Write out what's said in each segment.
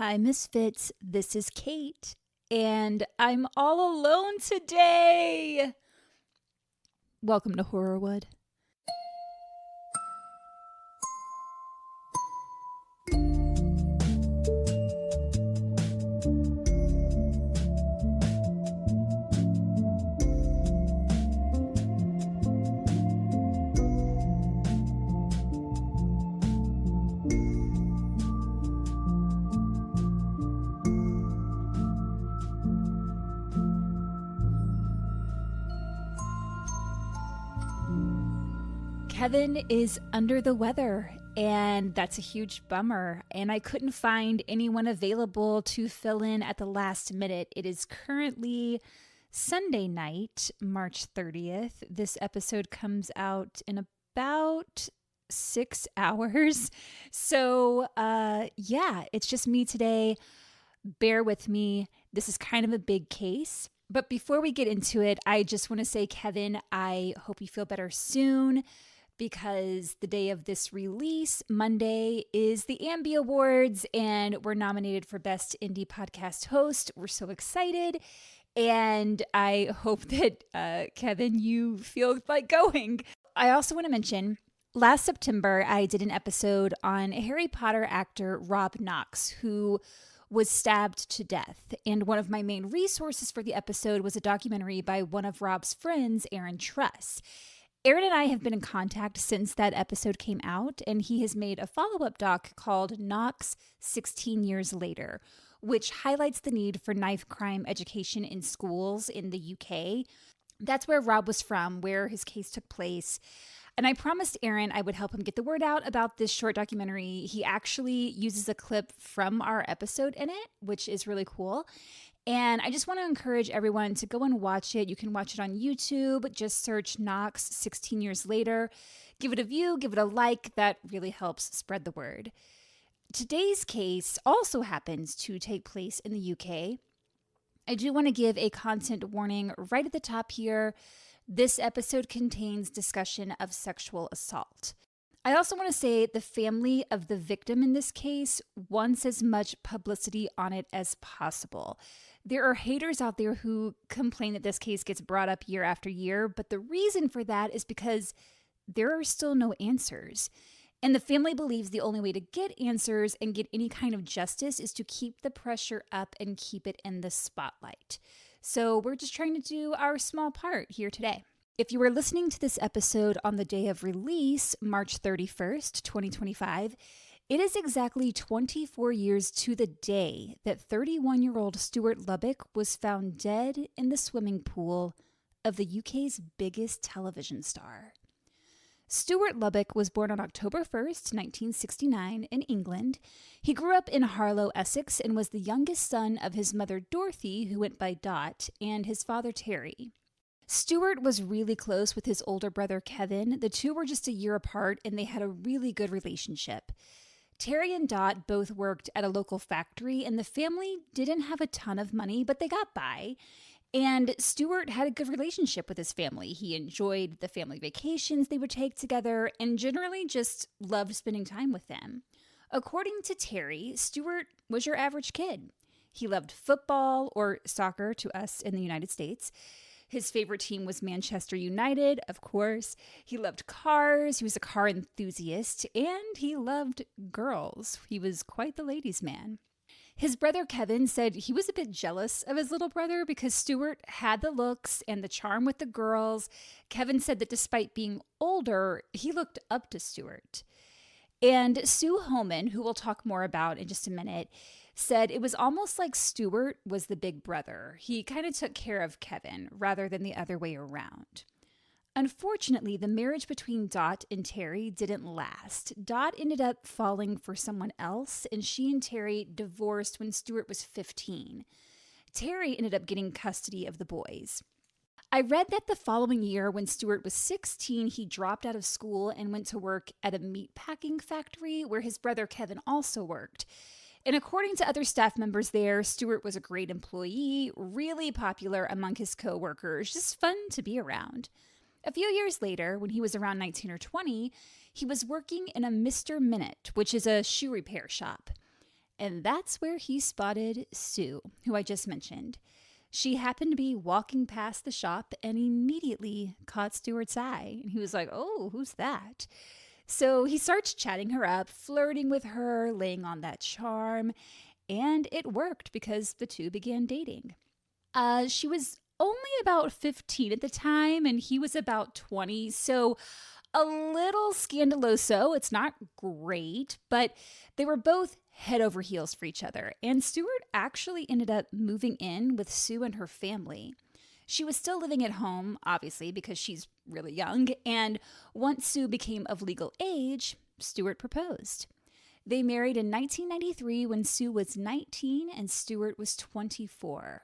Hi, Misfits. This is Kate, and I'm all alone today. Welcome to Horrorwood. Kevin is under the weather, and that's a huge bummer, and I couldn't find anyone available to fill in at the last minute. It is currently Sunday night, March 30th. This episode comes out in about 6 hours. So, it's just me today. Bear with me. This is kind of a big case. But before we get into it, I just want to say, Kevin, I hope you feel better soon, because the day of this release, Monday, is the Ambie Awards, and we're nominated for Best Indie Podcast Host. We're so excited, and I hope that, Kevin, you feel like going. I also want to mention, last September, I did an episode on Harry Potter actor Rob Knox, who was stabbed to death, and one of my main resources for the episode was a documentary by one of Rob's friends, Aaron Truss. Aaron and I have been in contact since that episode came out, and he has made a follow-up doc called Knox 16 Years Later, which highlights the need for knife crime education in schools in the UK. That's where Rob was from, where his case took place. And I promised Aaron I would help him get the word out about this short documentary. He actually uses a clip from our episode in it, which is really cool. And I just want to encourage everyone to go and watch it. You can watch it on YouTube. Just search Knox 16 Years Later. Give it a view, give it a like. That really helps spread the word. Today's case also happens to take place in the UK. I do want to give a content warning right at the top here. This episode contains discussion of sexual assault. I also want to say the family of the victim in this case wants as much publicity on it as possible. There are haters out there who complain that this case gets brought up year after year, but the reason for that is because there are still no answers. And the family believes the only way to get answers and get any kind of justice is to keep the pressure up and keep it in the spotlight. So we're just trying to do our small part here today. If you are listening to this episode on the day of release, March 31st, 2025, it is exactly 24 years to the day that 31-year-old Stuart Lubbock was found dead in the swimming pool of the UK's biggest television star. Stuart Lubbock was born on October 1st, 1969, in England. He grew up in Harlow, Essex, and was the youngest son of his mother, Dorothy, who went by Dot, and his father, Terry. Stuart was really close with his older brother, Kevin. The two were just a year apart, and they had a really good relationship. Terry and Dot both worked at a local factory, and the family didn't have a ton of money, but they got by. And Stuart had a good relationship with his family. He enjoyed the family vacations they would take together and generally just loved spending time with them. According to Terry, Stuart was your average kid. He loved football, or soccer to us in the United States. His favorite team was Manchester United, of course. He loved cars, he was a car enthusiast, and he loved girls. He was quite the ladies' man. His brother Kevin said he was a bit jealous of his little brother because Stuart had the looks and the charm with the girls. Kevin said that despite being older, he looked up to Stuart. And Sue Homan, who we'll talk more about in just a minute, said it was almost like Stuart was the big brother. He kind of took care of Kevin rather than the other way around. Unfortunately, the marriage between Dot and Terry didn't last. Dot ended up falling for someone else, and she and Terry divorced when Stuart was 15. Terry ended up getting custody of the boys. I read that the following year, when Stuart was 16, he dropped out of school and went to work at a meatpacking factory where his brother Kevin also worked. And according to other staff members there, Stuart was a great employee, really popular among his co-workers, just fun to be around. A few years later, when he was around 19 or 20, he was working in a Mr. Minute, which is a shoe repair shop. And that's where he spotted Sue, who I just mentioned. She happened to be walking past the shop and immediately caught Stuart's eye. And he was like, oh, who's that? So he starts chatting her up, flirting with her, laying on that charm. And it worked because the two began dating. She was only about 15 at the time, and he was about 20. So a little scandaloso. It's not great, but they were both head over heels for each other. And Stuart actually ended up moving in with Sue and her family. She was still living at home, obviously, because she's really young. And once Sue became of legal age, Stuart proposed. They married in 1993 when Sue was 19 and Stuart was 24.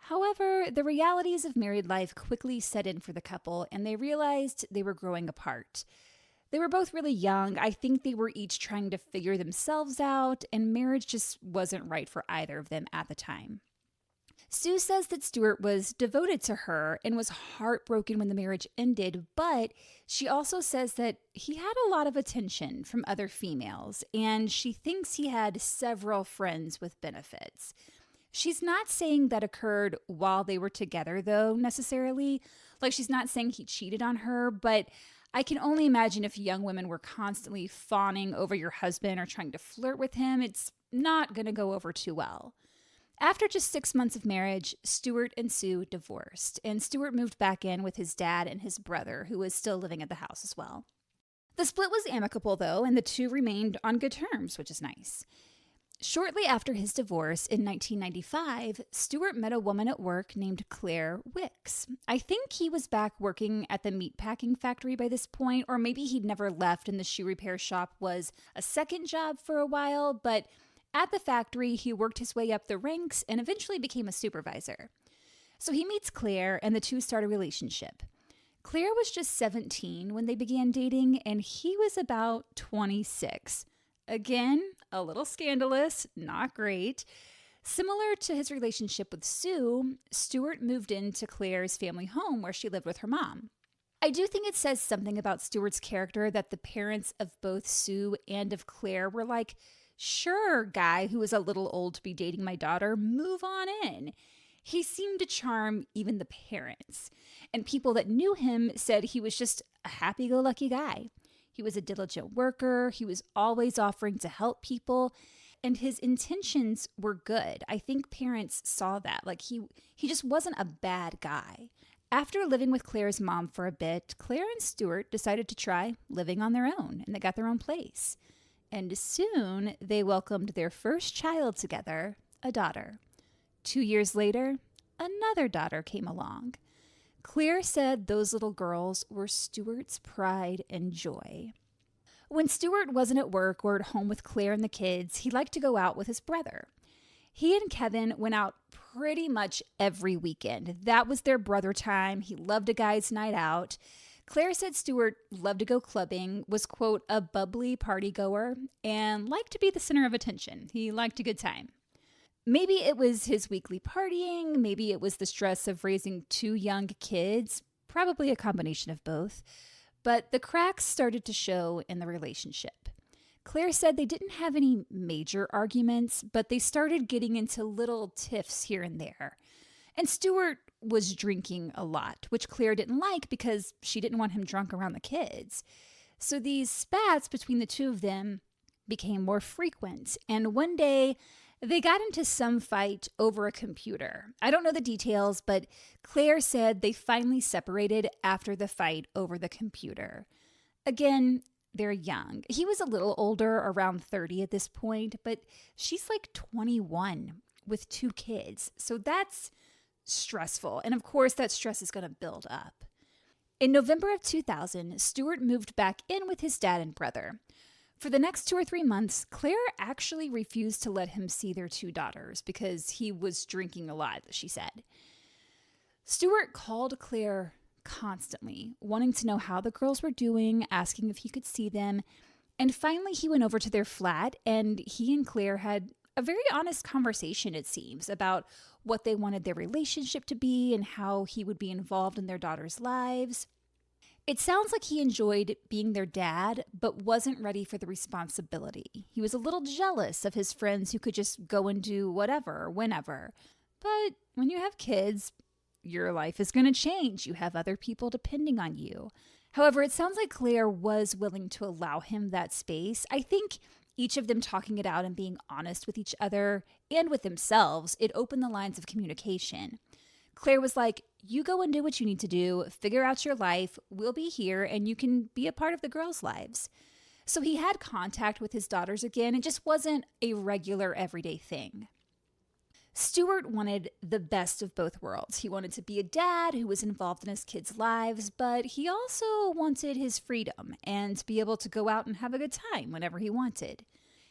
However, the realities of married life quickly set in for the couple, and they realized they were growing apart. They were both really young. I think they were each trying to figure themselves out, and marriage just wasn't right for either of them at the time. Sue says that Stuart was devoted to her and was heartbroken when the marriage ended, but she also says that he had a lot of attention from other females, and she thinks he had several friends with benefits. She's not saying that occurred while they were together, though, necessarily. Like, she's not saying he cheated on her, but I can only imagine if young women were constantly fawning over your husband or trying to flirt with him, it's not going to go over too well. After just 6 months of marriage, Stuart and Sue divorced, and Stuart moved back in with his dad and his brother, who was still living at the house as well. The split was amicable, though, and the two remained on good terms, which is nice. Shortly after his divorce in 1995, Stuart met a woman at work named Claire Wicks. I think he was back working at the meatpacking factory by this point, or maybe he'd never left and the shoe repair shop was a second job for a while, but at the factory, he worked his way up the ranks and eventually became a supervisor. So he meets Claire and the two start a relationship. Claire was just 17 when they began dating, and he was about 26. Again, a little scandalous, not great. Similar to his relationship with Sue, Stuart moved into Claire's family home where she lived with her mom. I do think it says something about Stuart's character that the parents of both Sue and of Claire were like, sure, guy who is a little old to be dating my daughter, move on in. He seemed to charm even the parents. And people that knew him said he was just a happy-go-lucky guy. He was a diligent worker. He was always offering to help people. And his intentions were good. I think parents saw that. Like he just wasn't a bad guy. After living with Claire's mom for a bit, Claire and Stuart decided to try living on their own, and they got their own place. And soon, they welcomed their first child together, a daughter. 2 years later, another daughter came along. Claire said those little girls were Stuart's pride and joy. When Stuart wasn't at work or at home with Claire and the kids, he liked to go out with his brother. He and Kevin went out pretty much every weekend. That was their brother time. He loved a guy's night out. Claire said Stuart loved to go clubbing, was, quote, a bubbly party goer, and liked to be the center of attention. He liked a good time. Maybe it was his weekly partying, maybe it was the stress of raising two young kids, probably a combination of both, but the cracks started to show in the relationship. Claire said they didn't have any major arguments, but they started getting into little tiffs here and there. And Stuart was drinking a lot, which Claire didn't like because she didn't want him drunk around the kids. So these spats between the two of them became more frequent. And one day, they got into some fight over a computer. I don't know the details, but Claire said they finally separated after the fight over the computer. Again, they're young. He was a little older, around 30 at this point, but she's like 21 with two kids. So that's stressful. And of course, that stress is going to build up. In November of 2000, Stuart moved back in with his dad and brother. For the next 2 or 3 months, Claire actually refused to let him see their two daughters because he was drinking a lot, she said. Stuart called Claire constantly, wanting to know how the girls were doing, asking if he could see them. And finally, he went over to their flat, and he and Claire had a very honest conversation, it seems, about what they wanted their relationship to be and how he would be involved in their daughters' lives. It sounds like he enjoyed being their dad, but wasn't ready for the responsibility. He was a little jealous of his friends who could just go and do whatever, whenever. But when you have kids, your life is going to change. You have other people depending on you. However, it sounds like Claire was willing to allow him that space. I think each of them talking it out and being honest with each other and with themselves, it opened the lines of communication. Claire was like, you go and do what you need to do, figure out your life, we'll be here, and you can be a part of the girls' lives. So he had contact with his daughters again. It just wasn't a regular everyday thing. Stuart wanted the best of both worlds. He wanted to be a dad who was involved in his kids' lives, but he also wanted his freedom and to be able to go out and have a good time whenever he wanted.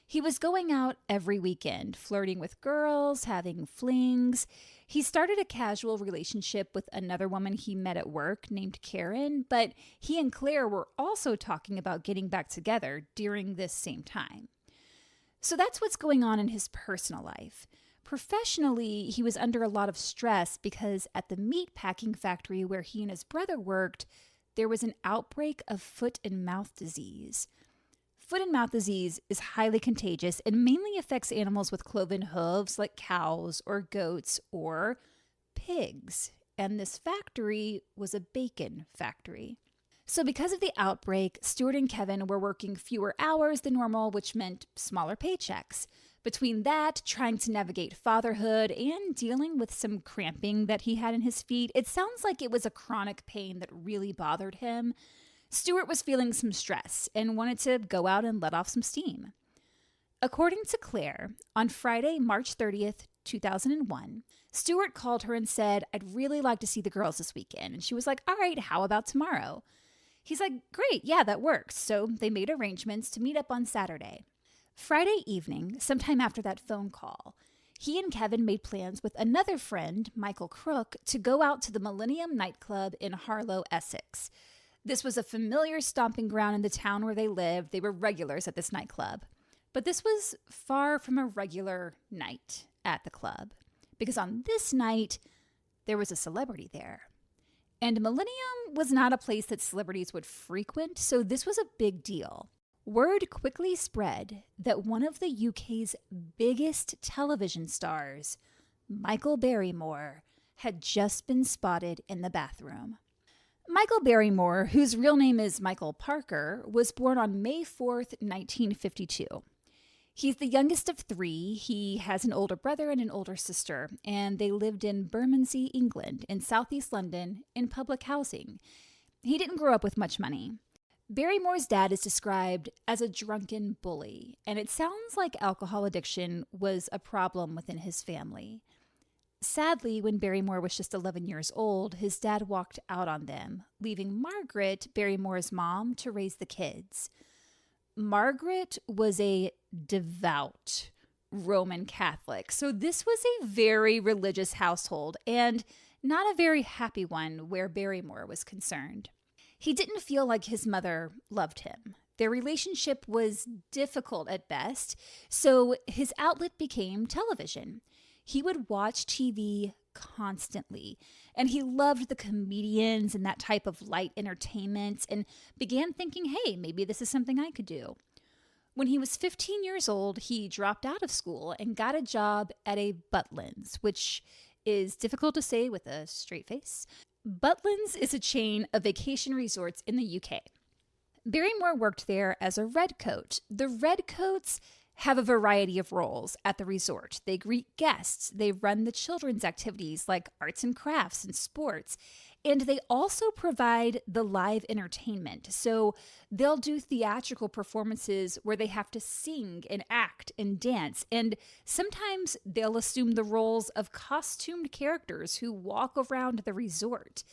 He was going out every weekend, flirting with girls, having flings. He started a casual relationship with another woman he met at work named Karen, but he and Claire were also talking about getting back together during this same time. So that's what's going on in his personal life. Professionally, he was under a lot of stress because at the meat packing factory where he and his brother worked, there was an outbreak of foot and mouth disease. Foot and mouth disease is highly contagious and mainly affects animals with cloven hooves like cows or goats or pigs. And this factory was a bacon factory. So because of the outbreak, Stuart and Kevin were working fewer hours than normal, which meant smaller paychecks. Between that, trying to navigate fatherhood, and dealing with some cramping that he had in his feet, it sounds like it was a chronic pain that really bothered him. Stuart was feeling some stress and wanted to go out and let off some steam. According to Claire, on Friday, March 30th, 2001, Stuart called her and said, I'd really like to see the girls this weekend. And she was like, all right, how about tomorrow? He's like, great, yeah, that works. So they made arrangements to meet up on Saturday. Friday evening, sometime after that phone call, he and Kevin made plans with another friend, Michael Crook, to go out to the Millennium nightclub in Harlow, Essex. This was a familiar stomping ground in the town where they lived. They were regulars at this nightclub. But this was far from a regular night at the club, because on this night, there was a celebrity there. And Millennium was not a place that celebrities would frequent, so this was a big deal. Word quickly spread that one of the UK's biggest television stars, Michael Barrymore, had just been spotted in the bathroom. Michael Barrymore, whose real name is Michael Parker, was born on May 4th, 1952. He's the youngest of three. He has an older brother and an older sister, and they lived in Bermondsey, England, in southeast London, in public housing. He didn't grow up with much money. Barrymore's dad is described as a drunken bully, and it sounds like alcohol addiction was a problem within his family. Sadly, when Barrymore was just 11 years old, his dad walked out on them, leaving Margaret, Barrymore's mom, to raise the kids. Margaret was a devout Roman Catholic, so this was a very religious household and not a very happy one where Barrymore was concerned. He didn't feel like his mother loved him. Their relationship was difficult at best, so his outlet became television. He would watch TV constantly, and he loved the comedians and that type of light entertainment and began thinking, hey, maybe this is something I could do. When he was 15 years old, he dropped out of school and got a job at a Butlins, which is difficult to say with a straight face. Butlins is a chain of vacation resorts in the UK. Barrymore worked there as a redcoat. The redcoats have a variety of roles at the resort. They greet guests, they run the children's activities like arts and crafts and sports, and they also provide the live entertainment. So they'll do theatrical performances where they have to sing and act and dance, and sometimes they'll assume the roles of costumed characters who walk around the resort.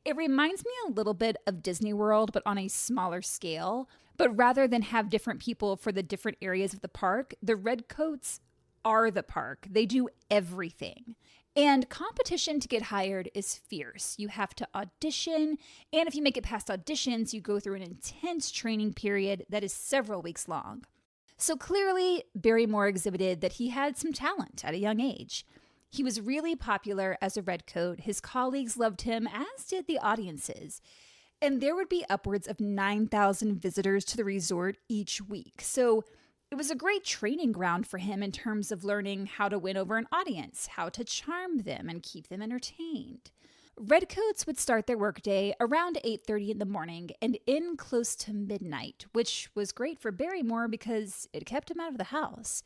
It reminds me a little bit of Disney World, but on a smaller scale. But rather than have different people for the different areas of the park, the redcoats are the park. They do everything. And competition to get hired is fierce. You have to audition, and if you make it past auditions, you go through an intense training period that is several weeks long. So clearly, Barrymore exhibited that he had some talent at a young age. He was really popular as a redcoat. His colleagues loved him, as did the audiences. And there would be upwards of 9,000 visitors to the resort each week. So it was a great training ground for him in terms of learning how to win over an audience, how to charm them and keep them entertained. Redcoats would start their workday around 8:30 in the morning and end close to midnight, which was great for Barrymore because it kept him out of the house.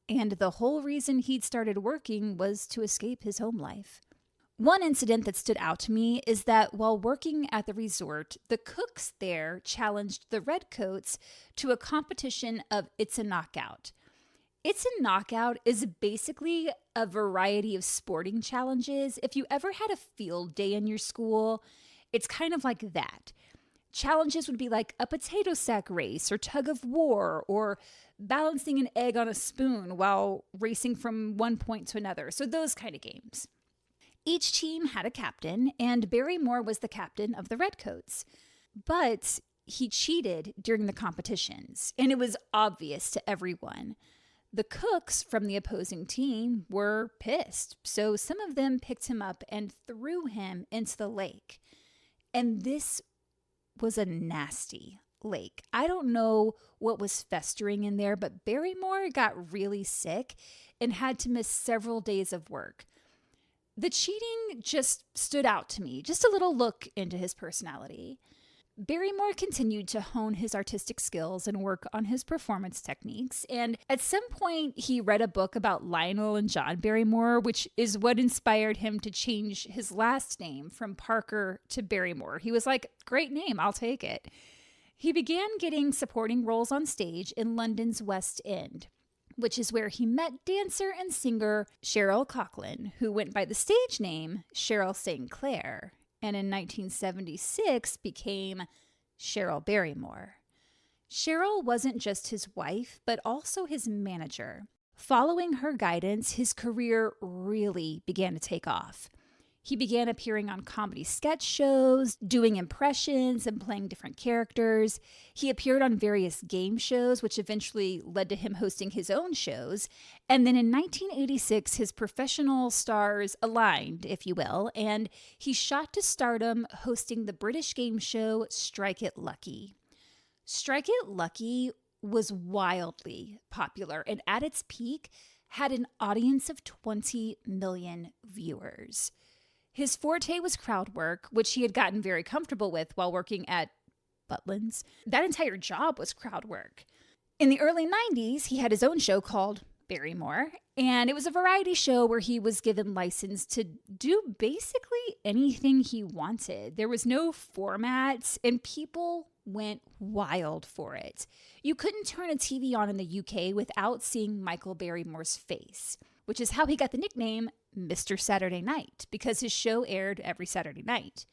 And the whole reason he'd started working was to escape his home life. One incident that stood out to me is that while working at the resort, the cooks there challenged the Redcoats to a competition of It's a Knockout. It's a Knockout is basically a variety of sporting challenges. If you ever had a field day in your school, it's kind of like that. Challenges would be like a potato sack race or tug of war or balancing an egg on a spoon while racing from one point to another. So those kind of games. Each team had a captain, and Barrymore was the captain of the Redcoats. But he cheated during the competitions, and it was obvious to everyone. The cooks from the opposing team were pissed, so some of them picked him up and threw him into the lake. And this was a nasty lake. I don't know what was festering in there, but Barrymore got really sick and had to miss several days of work. The cheating just stood out to me, just a little look into his personality. Barrymore continued to hone his artistic skills and work on his performance techniques, and at some point he read a book about Lionel and John Barrymore, which is what inspired him to change his last name from Parker to Barrymore. He was like, great name, I'll take it. He began getting supporting roles on stage in London's West End, which is where he met dancer and singer Cheryl Coughlin, who went by the stage name Cheryl St. Clair, and in 1976 became Cheryl Barrymore. Cheryl wasn't just his wife, but also his manager. Following her guidance, his career really began to take off. He began appearing on comedy sketch shows, doing impressions and playing different characters. He appeared on various game shows, which eventually led to him hosting his own shows. And then in 1986, his professional stars aligned, if you will, and he shot to stardom hosting the British game show Strike It Lucky. Strike It Lucky was wildly popular and at its peak had an audience of 20 million viewers. His forte was crowd work, which he had gotten very comfortable with while working at Butlins. That entire job was crowd work. In the early 90s, he had his own show called Barrymore, and it was a variety show where he was given license to do basically anything he wanted. There was no format, and people went wild for it. You couldn't turn a TV on in the UK without seeing Michael Barrymore's face, which is how he got the nickname Mr. Saturday Night, because his show aired every Saturday night.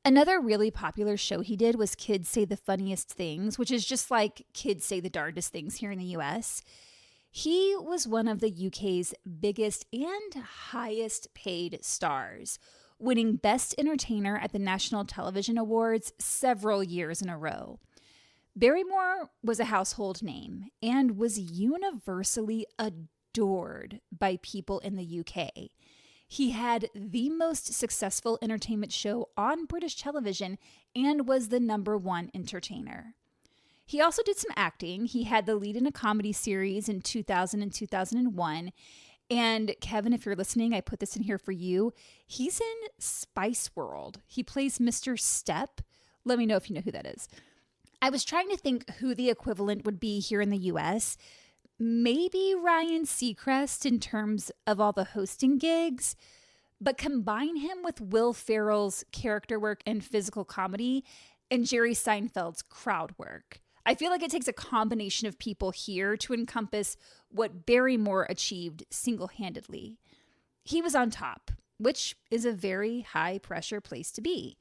Another really popular show he did was Kids Say the Funniest Things, which is just like Kids Say the Darndest Things here in the US. He was one of the UK's biggest and highest paid stars, winning Best Entertainer at the National Television Awards several years in a row. Barrymore was a household name and was universally adored by people in the UK. He had the most successful entertainment show on British television and was the #1 entertainer. He also did some acting. He had the lead in a comedy series in 2000 and 2001. And Kevin, if you're listening, I put this in here for you. He's in Spice World. He plays Mr. Step. Let me know if you know who that is. I was trying to think who the equivalent would be here in the US. Maybe Ryan Seacrest in terms of all the hosting gigs, but combine him with Will Ferrell's character work and physical comedy and Jerry Seinfeld's crowd work. I feel like it takes a combination of people here to encompass what Barrymore achieved single-handedly. He was on top, which is a very high-pressure place to be.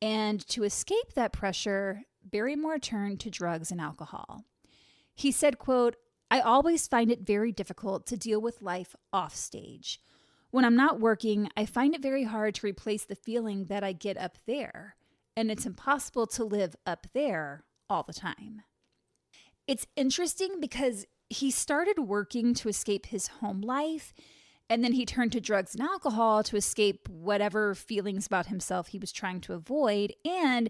And to escape that pressure, Barrymore turned to drugs and alcohol. He said, quote, "I always find it very difficult to deal with life off stage. When I'm not working, I find it very hard to replace the feeling that I get up there, and it's impossible to live up there all the time." It's interesting because he started working to escape his home life, and then he turned to drugs and alcohol to escape whatever feelings about himself he was trying to avoid. And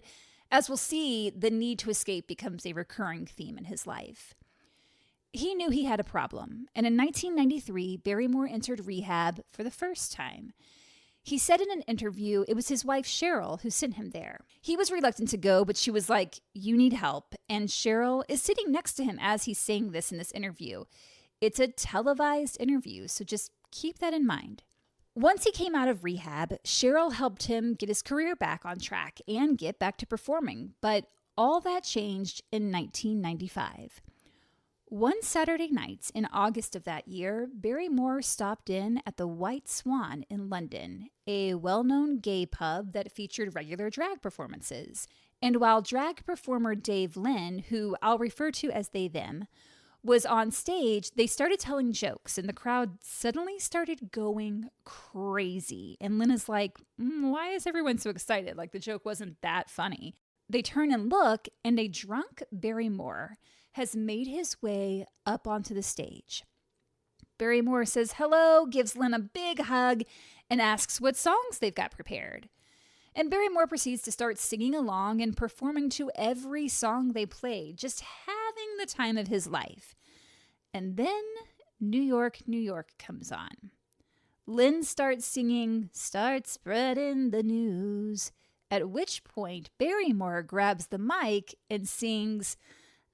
As we'll see, the need to escape becomes a recurring theme in his life. He knew he had a problem, and in 1993, Barrymore entered rehab for the first time. He said in an interview it was his wife Cheryl who sent him there. He was reluctant to go, but she was like, "You need help." And Cheryl is sitting next to him as he's saying this in this interview. It's a televised interview, so just keep that in mind. Once he came out of rehab, Cheryl helped him get his career back on track and get back to performing. But all that changed in 1995. One Saturday night in August of that year, Barrymore stopped in at the White Swan in London, a well-known gay pub that featured regular drag performances. And while drag performer Dave Lynn, who I'll refer to as they them, was on stage, they started telling jokes, and the crowd suddenly started going crazy. And Lynn is like, why is everyone so excited? Like, the joke wasn't that funny. They turn and look, and a drunk Barrymore has made his way up onto the stage. Barrymore says hello, gives Lynn a big hug, and asks what songs they've got prepared. And Barrymore proceeds to start singing along and performing to every song they played, just having the time of his life. And then New York, New York comes on. Lynn starts singing, "Start Spreading the News," at which point Barrymore grabs the mic and sings,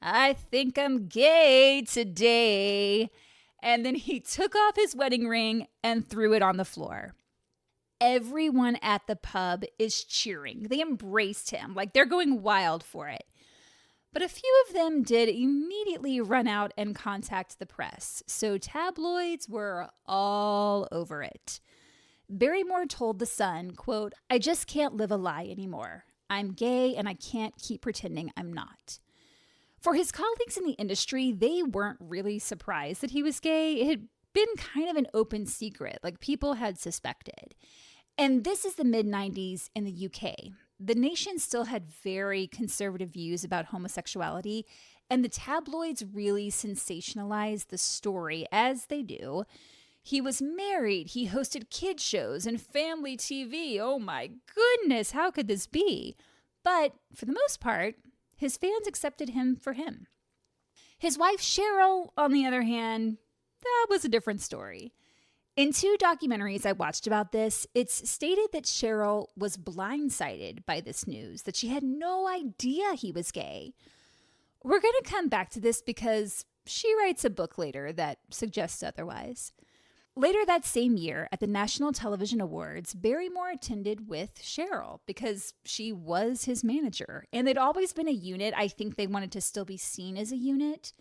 "I think I'm gay today." And then he took off his wedding ring and threw it on the floor. Everyone at the pub is cheering. They embraced him, like they're going wild for it. But a few of them did immediately run out and contact the press, so tabloids were all over it. Barrymore told The Sun, quote, "I just can't live a lie anymore. I'm gay and I can't keep pretending I'm not." For his colleagues in the industry, they weren't really surprised that he was gay. It had been kind of an open secret, like people had suspected. And this is the mid-90s in the UK. The nation still had very conservative views about homosexuality, and the tabloids really sensationalized the story, as they do. He was married, he hosted kid shows and family TV. Oh my goodness, how could this be? But for the most part, his fans accepted him for him. His wife Cheryl, on the other hand, that was a different story. In 2 documentaries I watched about this, it's stated that Cheryl was blindsided by this news, that she had no idea he was gay. We're going to come back to this because she writes a book later that suggests otherwise. Later that same year, at the National Television Awards, Barrymore attended with Cheryl because she was his manager. And they'd always been a unit. I think they wanted to still be seen as a unit.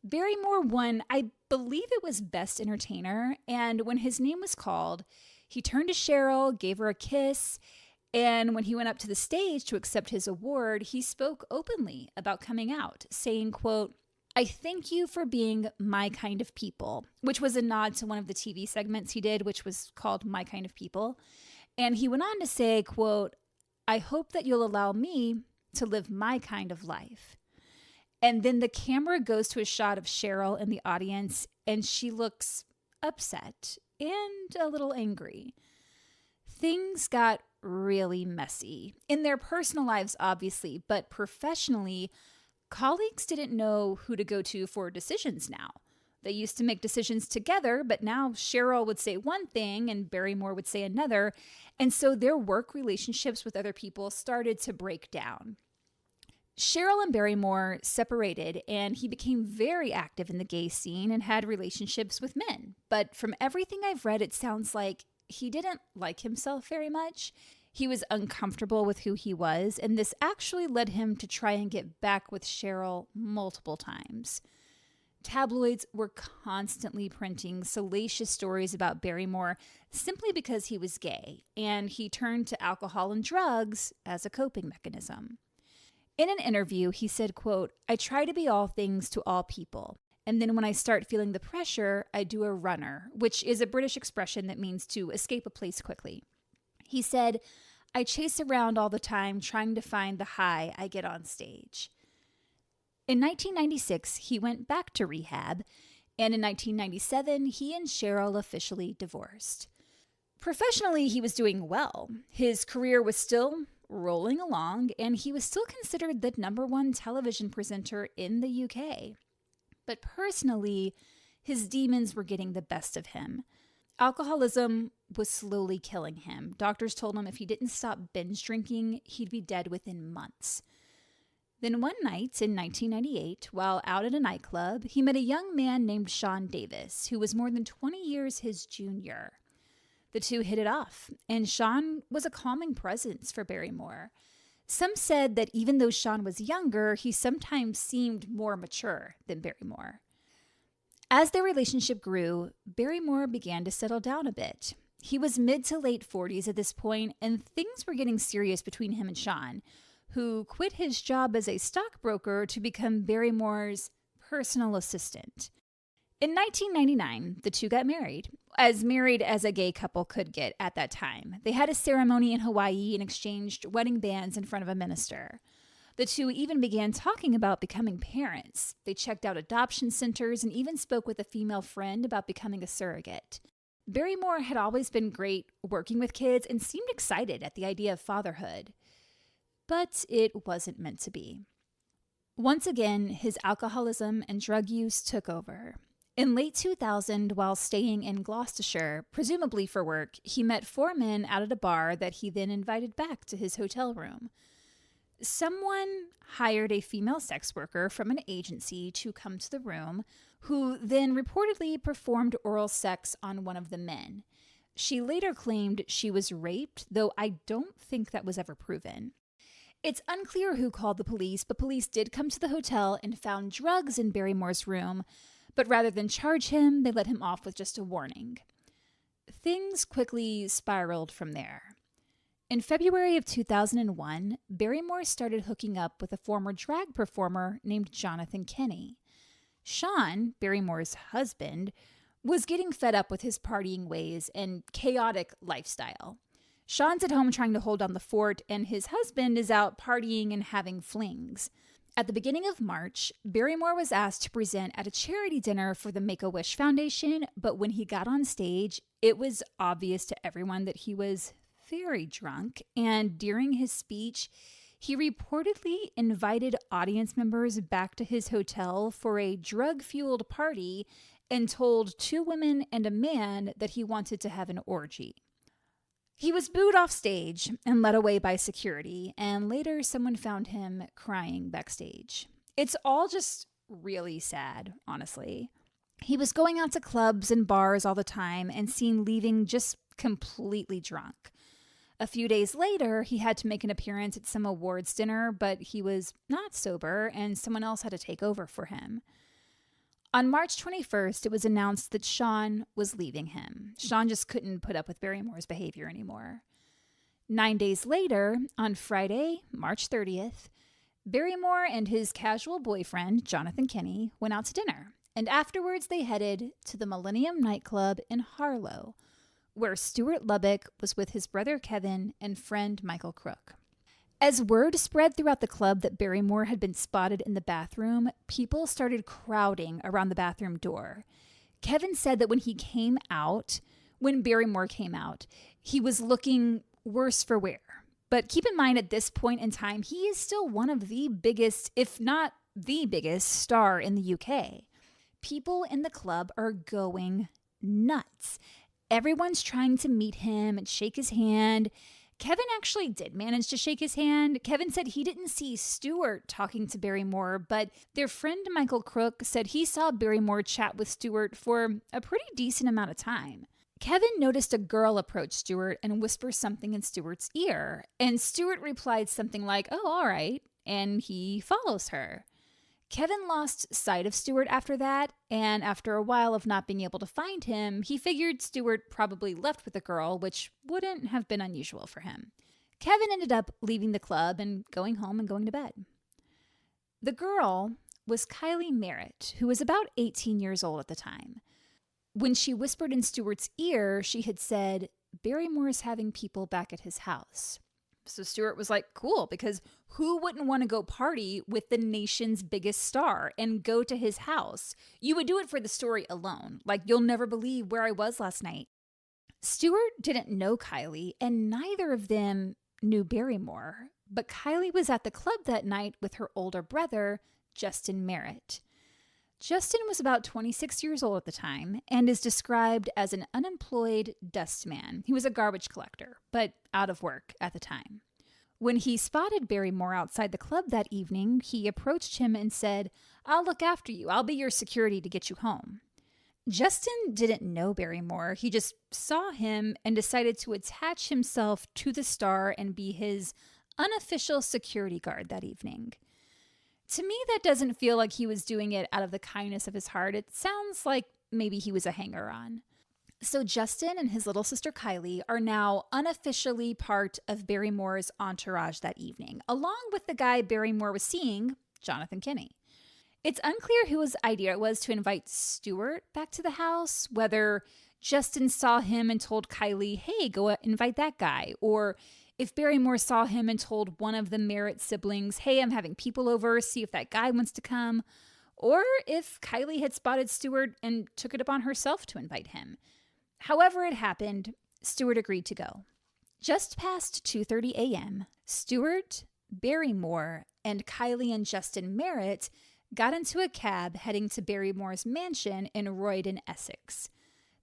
Barrymore won, I believe it was Best Entertainer. And when his name was called, he turned to Cheryl, gave her a kiss. And when he went up to the stage to accept his award, he spoke openly about coming out, saying, quote, "I thank you for being my kind of people," which was a nod to one of the TV segments he did, which was called My Kind of People. And he went on to say, quote, "I hope that you'll allow me to live my kind of life." And then the camera goes to a shot of Cheryl in the audience, and she looks upset and a little angry. Things got really messy. In their personal lives, obviously, but professionally, colleagues didn't know who to go to for decisions now. They used to make decisions together, but now Cheryl would say one thing and Barrymore would say another. And so their work relationships with other people started to break down. Cheryl and Barrymore separated, and he became very active in the gay scene and had relationships with men. But from everything I've read, it sounds like he didn't like himself very much. He was uncomfortable with who he was, and this actually led him to try and get back with Cheryl multiple times. Tabloids were constantly printing salacious stories about Barrymore simply because he was gay, and he turned to alcohol and drugs as a coping mechanism. In an interview, he said, quote, "I try to be all things to all people. And then when I start feeling the pressure, I do a runner," which is a British expression that means to escape a place quickly. He said, "I chase around all the time trying to find the high I get on stage." In 1996, he went back to rehab, and in 1997, he and Cheryl officially divorced. Professionally, he was doing well. His career was still rolling along, and he was still considered the #1 television presenter in the UK. But personally, his demons were getting the best of him. Alcoholism was slowly killing him. Doctors told him if he didn't stop binge drinking, he'd be dead within months. Then one night in 1998, while out at a nightclub, he met a young man named Shaun Davis, who was more than 20 years his junior. The two hit it off, and Shaun was a calming presence for Barrymore. Some said that even though Shaun was younger, he sometimes seemed more mature than Barrymore. As their relationship grew, Barrymore began to settle down a bit. He was mid to late 40s at this point, and things were getting serious between him and Shaun, who quit his job as a stockbroker to become Barrymore's personal assistant. In 1999, the two got married as a gay couple could get at that time. They had a ceremony in Hawaii and exchanged wedding bands in front of a minister. The two even began talking about becoming parents. They checked out adoption centers and even spoke with a female friend about becoming a surrogate. Barrymore had always been great working with kids and seemed excited at the idea of fatherhood. But it wasn't meant to be. Once again, his alcoholism and drug use took over. In late 2000, while staying in Gloucestershire, presumably for work, he met 4 men out at a bar that he then invited back to his hotel room. Someone hired a female sex worker from an agency to come to the room, who then reportedly performed oral sex on one of the men. She later claimed she was raped, though I don't think that was ever proven. It's unclear who called the police, but police did come to the hotel and found drugs in Barrymore's room, but rather than charge him, they let him off with just a warning. Things quickly spiraled from there. In February of 2001, Barrymore started hooking up with a former drag performer named Jonathan Kenny. Shaun, Barrymore's husband, was getting fed up with his partying ways and chaotic lifestyle. Shaun's at home trying to hold down the fort, and his husband is out partying and having flings. At the beginning of March, Barrymore was asked to present at a charity dinner for the Make-A-Wish Foundation, but when he got on stage, it was obvious to everyone that he was very drunk, and during his speech, he reportedly invited audience members back to his hotel for a drug-fueled party and told 2 women and a man that he wanted to have an orgy. He was booed off stage and led away by security, and later someone found him crying backstage. It's all just really sad, honestly. He was going out to clubs and bars all the time and seen leaving just completely drunk. A few days later, he had to make an appearance at some awards dinner, but he was not sober and someone else had to take over for him. On March 21st, it was announced that Shaun was leaving him. Shaun just couldn't put up with Barrymore's behavior anymore. 9 days later, on Friday, March 30th, Barrymore and his casual boyfriend, Jonathan Kenny, went out to dinner. And afterwards, they headed to the Millennium nightclub in Harlow, where Stuart Lubbock was with his brother Kevin and friend Michael Crook. As word spread throughout the club that Barrymore had been spotted in the bathroom, people started crowding around the bathroom door. Kevin said that when Barrymore came out, he was looking worse for wear. But keep in mind, at this point in time, he is still one of the biggest, if not the biggest, star in the UK. People in the club are going nuts. Everyone's trying to meet him and shake his hand. Kevin actually did manage to shake his hand. Kevin said he didn't see Stuart talking to Barrymore, but their friend Michael Crook said he saw Barrymore chat with Stuart for a pretty decent amount of time. Kevin noticed a girl approach Stuart and whisper something in Stuart's ear, and Stuart replied something like, "Oh, all right," and he follows her. Kevin lost sight of Stuart after that, and after a while of not being able to find him, he figured Stuart probably left with the girl, which wouldn't have been unusual for him. Kevin ended up leaving the club and going home and going to bed. The girl was Kylie Merritt, who was about 18 years old at the time. When she whispered in Stuart's ear, she had said, "Barrymore's having people back at his house." So Stuart was like, cool, because who wouldn't want to go party with the nation's biggest star and go to his house? You would do it for the story alone. Like, you'll never believe where I was last night. Stuart didn't know Kylie, and neither of them knew Barrymore, but Kylie was at the club that night with her older brother, Justin Merritt. Justin was about 26 years old at the time and is described as an unemployed dustman. He was a garbage collector, but out of work at the time. When he spotted Barrymore outside the club that evening, he approached him and said, "I'll look after you. I'll be your security to get you home." Justin didn't know Barrymore. He just saw him and decided to attach himself to the star and be his unofficial security guard that evening. To me, that doesn't feel like he was doing it out of the kindness of his heart. It sounds like maybe he was a hanger-on. So Justin and his little sister Kylie are now unofficially part of Barrymore's entourage that evening, along with the guy Barrymore was seeing, Jonathan Kinney. It's unclear whose idea it was to invite Stuart back to the house, whether Justin saw him and told Kylie, "Hey, go invite that guy," or if Barrymore saw him and told one of the Merritt siblings, "Hey, I'm having people over, see if that guy wants to come," or if Kylie had spotted Stuart and took it upon herself to invite him. However it happened, Stuart agreed to go. Just past 2:30 a.m., Stuart, Barrymore, and Kylie and Justin Merritt got into a cab heading to Barrymore's mansion in Roydon, Essex.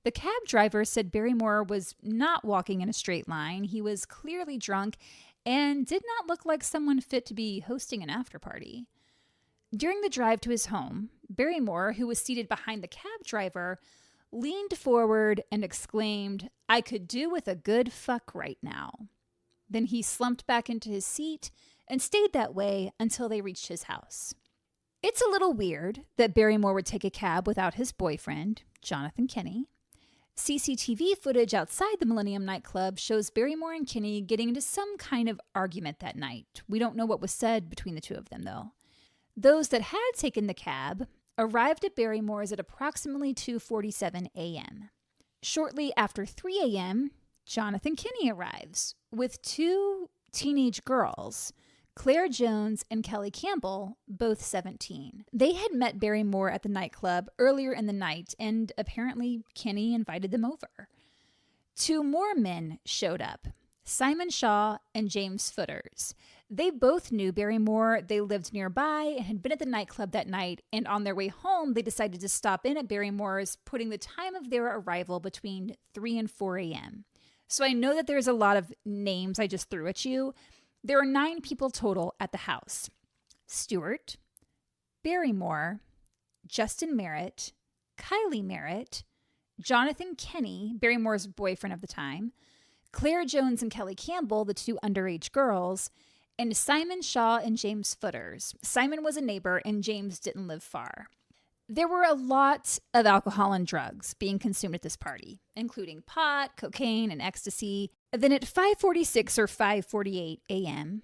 The cab driver said Barrymore was not walking in a straight line. He was clearly drunk and did not look like someone fit to be hosting an after-party. During the drive to his home, Barrymore, who was seated behind the cab driver, leaned forward and exclaimed, "I could do with a good fuck right now." Then he slumped back into his seat and stayed that way until they reached his house. It's a little weird that Barrymore would take a cab without his boyfriend, Jonathan Kinney. CCTV footage outside the Millennium nightclub shows Barrymore and Kinney getting into some kind of argument that night. We don't know what was said between the two of them, though. Those that had taken the cab arrived at Barrymore's at approximately 2:47 a.m. Shortly after 3 a.m., Jonathan Kinney arrives with two teenage girls, Claire Jones and Kelly Campbell, both 17. They had met Barrymore at the nightclub earlier in the night, and apparently Kinney invited them over. Two more men showed up, Simon Shaw and James Footers. They both knew Barrymore. They lived nearby and had been at the nightclub that night, and on their way home, they decided to stop in at Barrymore's, putting the time of their arrival between 3 and 4 a.m. So I know that there's a lot of names I just threw at you. There are 9 people total at the house: Stuart, Barrymore, Justin Merritt, Kylie Merritt, Jonathan Kinney, Barrymore's boyfriend of the time, Claire Jones and Kelly Campbell, the two underage girls, and Simon Shaw and James Footers. Simon was a neighbor and James didn't live far. There were a lot of alcohol and drugs being consumed at this party, including pot, cocaine, and ecstasy. Then at 5:46 or 5:48 a.m.,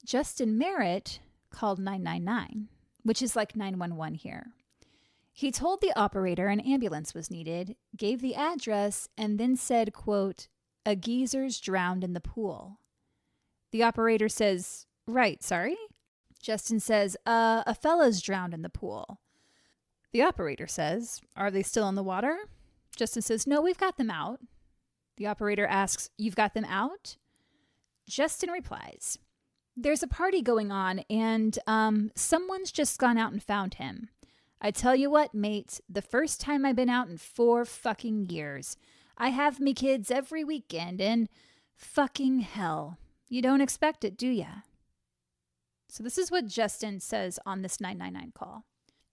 Justin Merritt called 999, which is like 911 here. He told the operator an ambulance was needed, gave the address, and then said, quote, "A geezer's drowned in the pool." The operator says, "Right, sorry?" Justin says, a fella's drowned in the pool." The operator says, "Are they still in the water?" Justin says, "No, we've got them out." The operator asks, "You've got them out?" Justin replies, "There's a party going on and someone's just gone out and found him. I tell you what, mate, the first time I've been out in 4 fucking years. I have me kids every weekend and fucking hell. You don't expect it, do ya?" So this is what Justin says on this 999 call.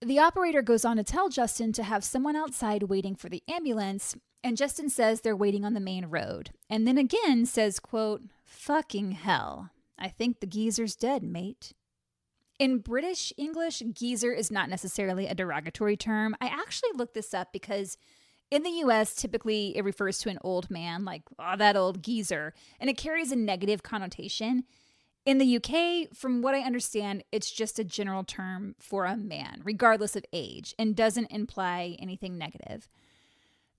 The operator goes on to tell Justin to have someone outside waiting for the ambulance, and Justin says they're waiting on the main road, and then again says, quote, "Fucking hell. I think the geezer's dead, mate." In British English, geezer is not necessarily a derogatory term. I actually looked this up because in the US, typically it refers to an old man, like, "Oh, that old geezer," and it carries a negative connotation. In the UK, from what I understand, it's just a general term for a man, regardless of age, and doesn't imply anything negative.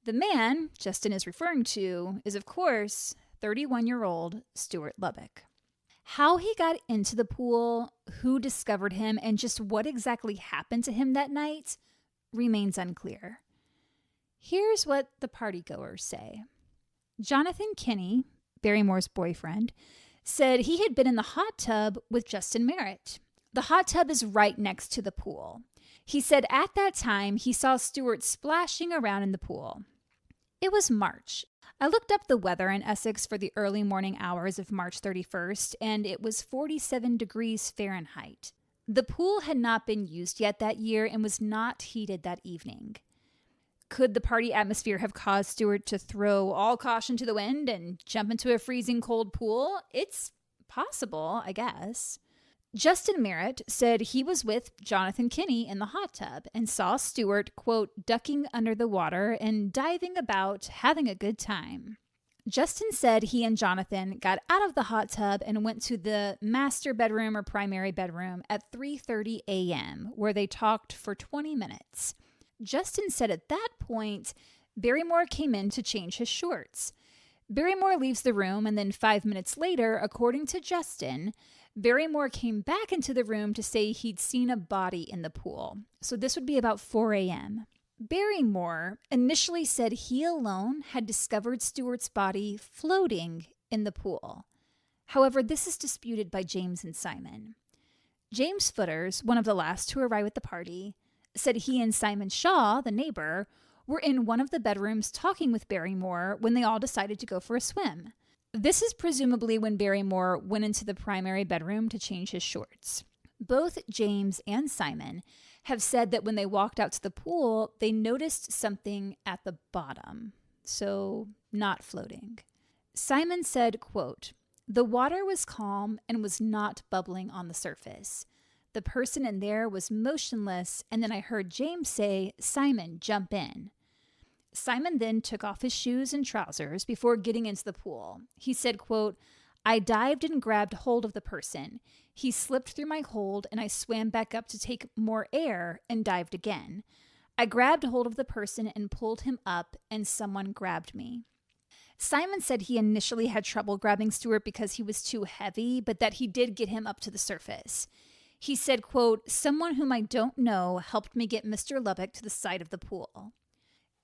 The man Justin is referring to is, of course, 31-year-old Stuart Lubbock. How he got into the pool, who discovered him, and just what exactly happened to him that night remains unclear. Here's what the partygoers say. Jonathan Kinney, Barrymore's boyfriend, said he had been in the hot tub with Justin Merritt. The hot tub is right next to the pool. He said at that time he saw Stuart splashing around in the pool. It was March. I looked up the weather in Essex for the early morning hours of March 31st, and it was 47 degrees Fahrenheit. The pool had not been used yet that year and was not heated that evening. Could the party atmosphere have caused Stuart to throw all caution to the wind and jump into a freezing cold pool? It's possible, I guess. Justin Merritt said he was with Jonathan Kinney in the hot tub and saw Stuart, quote, ducking under the water and diving about, having a good time. Justin said he and Jonathan got out of the hot tub and went to the master bedroom or primary bedroom at 3:30 a.m., where they talked for 20 minutes. Justin said at that point, Barrymore came in to change his shorts. Barrymore leaves the room, and then 5 minutes later, according to Justin, Barrymore came back into the room to say he'd seen a body in the pool. So this would be about 4 a.m. Barrymore initially said he alone had discovered Stuart's body floating in the pool. However, this is disputed by James and Simon. James Footers, one of the last to arrive at the party, said he and Simon Shaw, the neighbor, were in one of the bedrooms talking with Barrymore when they all decided to go for a swim. This is presumably when Barrymore went into the primary bedroom to change his shorts. Both James and Simon have said that when they walked out to the pool, they noticed something at the bottom, so not floating. Simon said, quote, "The water was calm and was not bubbling on the surface. The person in there was motionless, and then I heard James say, 'Simon, jump in.' Simon then took off his shoes and trousers before getting into the pool. He said, quote, 'I dived and grabbed hold of the person. He slipped through my hold, and I swam back up to take more air and dived again. I grabbed hold of the person and pulled him up, and someone grabbed me.' Simon said he initially had trouble grabbing Stuart because he was too heavy, but that he did get him up to the surface. He said, quote, 'Someone whom I don't know helped me get Mr. Lubbock to the side of the pool.'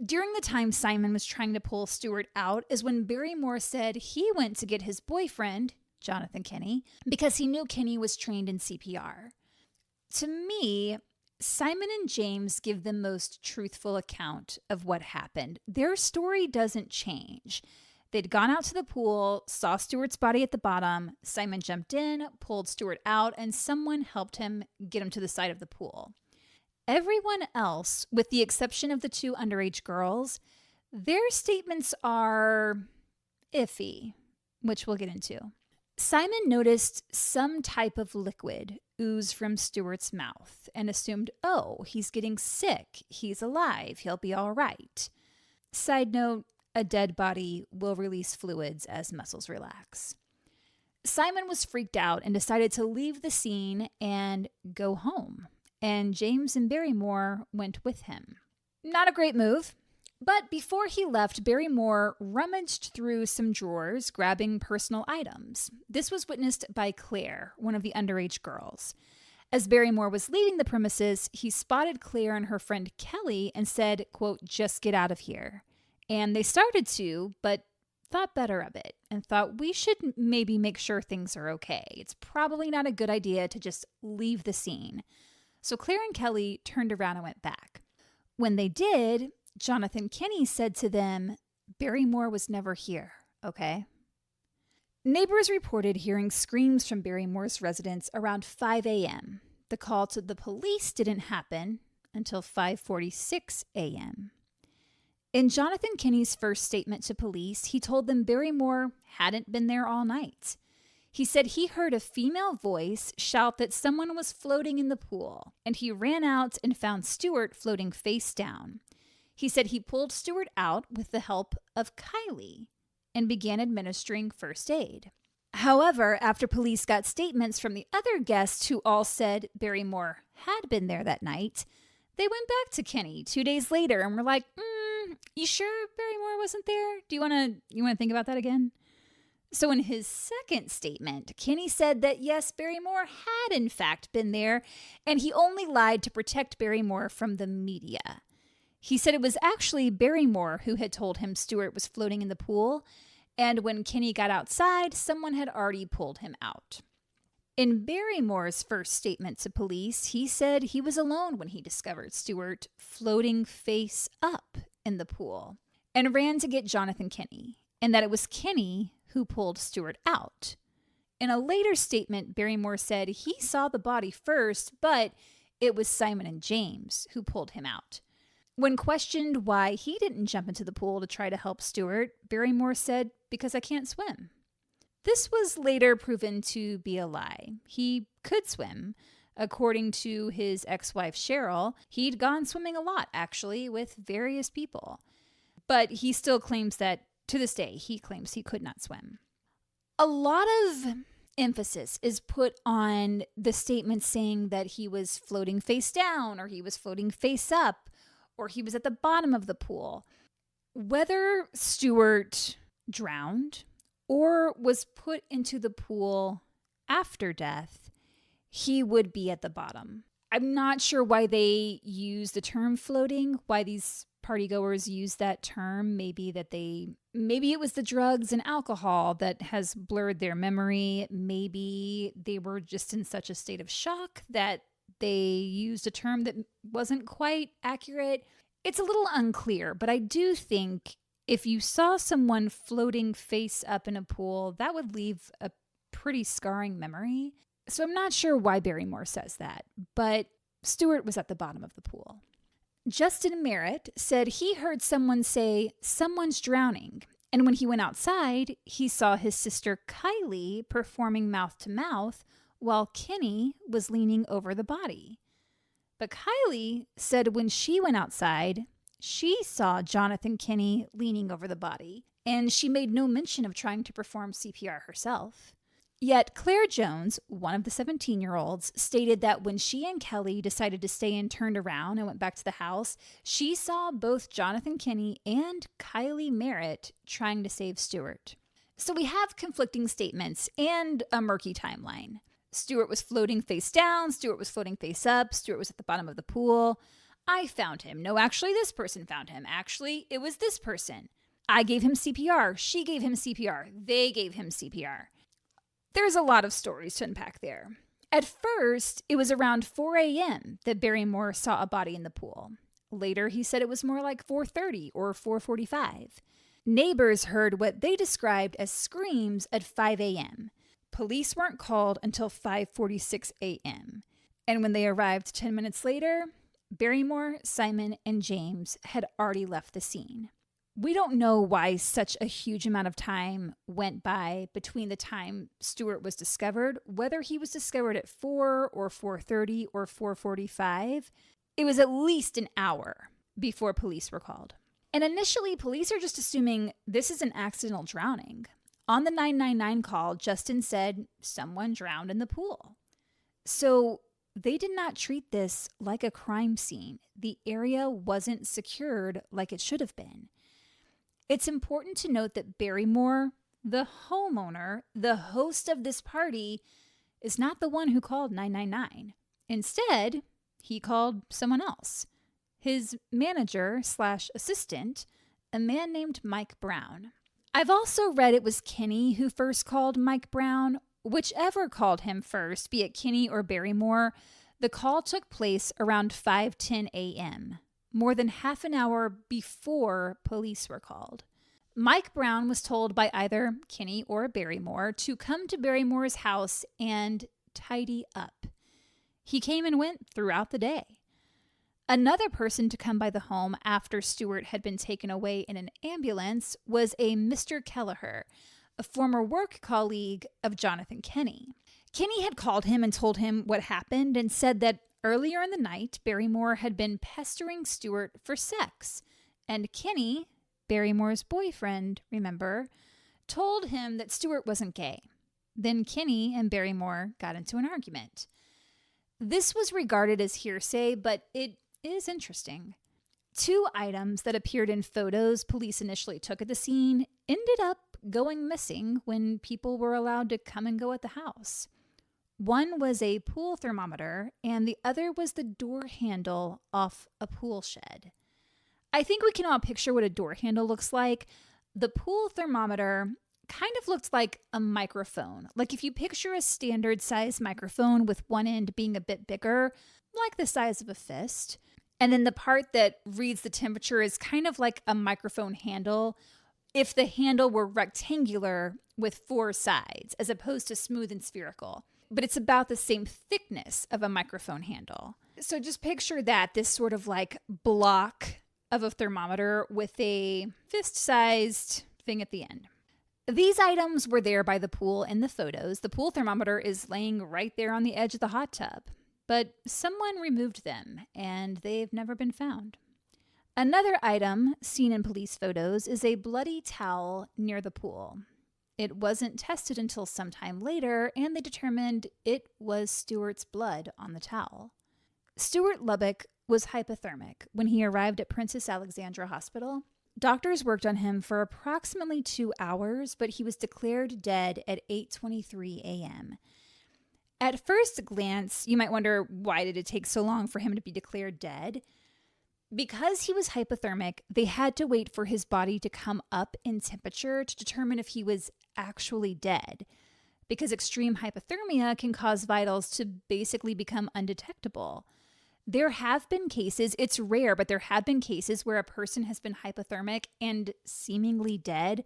During the time Simon was trying to pull Stuart out is when Barrymore said he went to get his boyfriend, Jonathan Kinney, because he knew Kinney was trained in CPR. To me, Simon and James give the most truthful account of what happened. Their story doesn't change. They'd gone out to the pool, saw Stuart's body at the bottom. Simon jumped in, pulled Stuart out, and someone helped him get him to the side of the pool. Everyone else, with the exception of the two underage girls, their statements are iffy, which we'll get into. Simon noticed some type of liquid ooze from Stuart's mouth and assumed, oh, he's getting sick. He's alive. He'll be all right. Side note, a dead body will release fluids as muscles relax. Simon was freaked out and decided to leave the scene and go home. And James and Barrymore went with him. Not a great move, but before he left, Barrymore rummaged through some drawers, grabbing personal items. This was witnessed by Claire, one of the underage girls. As Barrymore was leaving the premises, he spotted Claire and her friend Kelly and said, quote, "Just get out of here." And they started to, but thought better of it and thought we should maybe make sure things are okay. It's probably not a good idea to just leave the scene. So Claire and Kelly turned around and went back. When they did, Jonathan Kinney said to them, "Barrymore was never here, okay?" Neighbors reported hearing screams from Barrymore's residence around 5 a.m. The call to the police didn't happen until 5:46 a.m. In Jonathan Kinney's first statement to police, he told them Barrymore hadn't been there all night. He said he heard a female voice shout that someone was floating in the pool, and he ran out and found Stuart floating face down. He said he pulled Stuart out with the help of Kylie and began administering first aid. However, after police got statements from the other guests who all said Barrymore had been there that night, they went back to Kinney 2 days later and were like, you sure Barrymore wasn't there? Do you want to think about that again? So in his second statement, Kinney said that yes, Barrymore had in fact been there, and he only lied to protect Barrymore from the media. He said it was actually Barrymore who had told him Stuart was floating in the pool, And when Kinney got outside, someone had already pulled him out. In Barrymore's first statement to police, he said he was alone when he discovered Stuart floating face up in the pool and ran to get Jonathan Kinney, and that it was Kinney who pulled Stuart out. In a later statement, Barrymore said he saw the body first, but it was Simon and James who pulled him out. When questioned why he didn't jump into the pool to try to help Stuart, Barrymore said, "Because I can't swim." This was later proven to be a lie. He could swim. According to his ex-wife Cheryl, he'd gone swimming a lot, actually, with various people. But he still claims that, to this day, he claims he could not swim. A lot of emphasis is put on the statement saying that he was floating face down, or he was floating face up, or he was at the bottom of the pool. Whether Stuart drowned or was put into the pool after death, he would be at the bottom. I'm not sure why they use the term floating, why these partygoers use that term. Maybe it was the drugs and alcohol that has blurred their memory. Maybe they were just in such a state of shock that they used a term that wasn't quite accurate. It's a little unclear, but I do think if you saw someone floating face up in a pool, that would leave a pretty scarring memory. So I'm not sure why Barrymore says that, but Stuart was at the bottom of the pool. Justin Merritt said he heard someone say, "Someone's drowning." And when he went outside, he saw his sister Kylie performing mouth to mouth while Kinney was leaning over the body. But Kylie said when she went outside, she saw Jonathan Kinney leaning over the body, and she made no mention of trying to perform CPR herself. Yet Claire Jones, one of the 17-year-olds, stated that when she and Kelly decided to stay and turned around and went back to the house, she saw both Jonathan Kinney and Kylie Merritt trying to save Stuart. So we have conflicting statements and a murky timeline. Stuart was floating face down, Stuart was floating face up, Stuart was at the bottom of the pool. I found him. No, actually, this person found him. Actually, it was this person. I gave him CPR. She gave him CPR. They gave him CPR. There's a lot of stories to unpack there. At first, it was around 4 a.m. that Barrymore saw a body in the pool. Later, he said it was more like 4:30 or 4:45. Neighbors heard what they described as screams at 5 a.m. Police weren't called until 5:46 a.m. And when they arrived 10 minutes later, Barrymore, Simon, and James had already left the scene. We don't know why such a huge amount of time went by between the time Stuart was discovered, whether he was discovered at 4 or 4:30 or 4:45. It was at least an hour before police were called. And initially, police are just assuming this is an accidental drowning. On the 999 call, Justin said someone drowned in the pool. So they did not treat this like a crime scene. The area wasn't secured like it should have been. It's important to note that Barrymore, the homeowner, the host of this party, is not the one who called 999. Instead, he called someone else. His manager/assistant, a man named Mike Brown. I've also read it was Kinney who first called Mike Brown. Whichever called him first, be it Kinney or Barrymore, the call took place around 5:10 a.m., more than half an hour before police were called. Mike Brown was told by either Kinney or Barrymore to come to Barrymore's house and tidy up. He came and went throughout the day. Another person to come by the home after Stuart had been taken away in an ambulance was a Mr. Kelleher, a former work colleague of Jonathan Kinney. Kinney had called him and told him what happened and said that earlier in the night, Barrymore had been pestering Stuart for sex. And Kinney, Barrymore's boyfriend, remember, told him that Stuart wasn't gay. Then Kinney and Barrymore got into an argument. This was regarded as hearsay, but it is interesting. 2 items that appeared in photos police initially took at the scene ended up going missing when people were allowed to come and go at the house. One was a pool thermometer, and the other was the door handle off a pool shed. I think we can all picture what a door handle looks like. The pool thermometer kind of looked like a microphone. Like if you picture a standard size microphone with one end being a bit bigger, like the size of a fist. And then the part that reads the temperature is kind of like a microphone handle if the handle were rectangular with 4 sides as opposed to smooth and spherical. But it's about the same thickness of a microphone handle. So just picture that, this sort of like block of a thermometer with a fist-sized thing at the end. These items were there by the pool in the photos. The pool thermometer is laying right there on the edge of the hot tub. But someone removed them, and they've never been found. Another item seen in police photos is a bloody towel near the pool. It wasn't tested until sometime later, and they determined it was Stuart's blood on the towel. Stuart Lubbock was hypothermic when he arrived at Princess Alexandra Hospital. Doctors worked on him for approximately 2 hours, but he was declared dead at 8:23 a.m. At first glance, you might wonder, why did it take so long for him to be declared dead? Because he was hypothermic, they had to wait for his body to come up in temperature to determine if he was actually dead. Because extreme hypothermia can cause vitals to basically become undetectable. There have been cases, it's rare, but there have been cases where a person has been hypothermic and seemingly dead,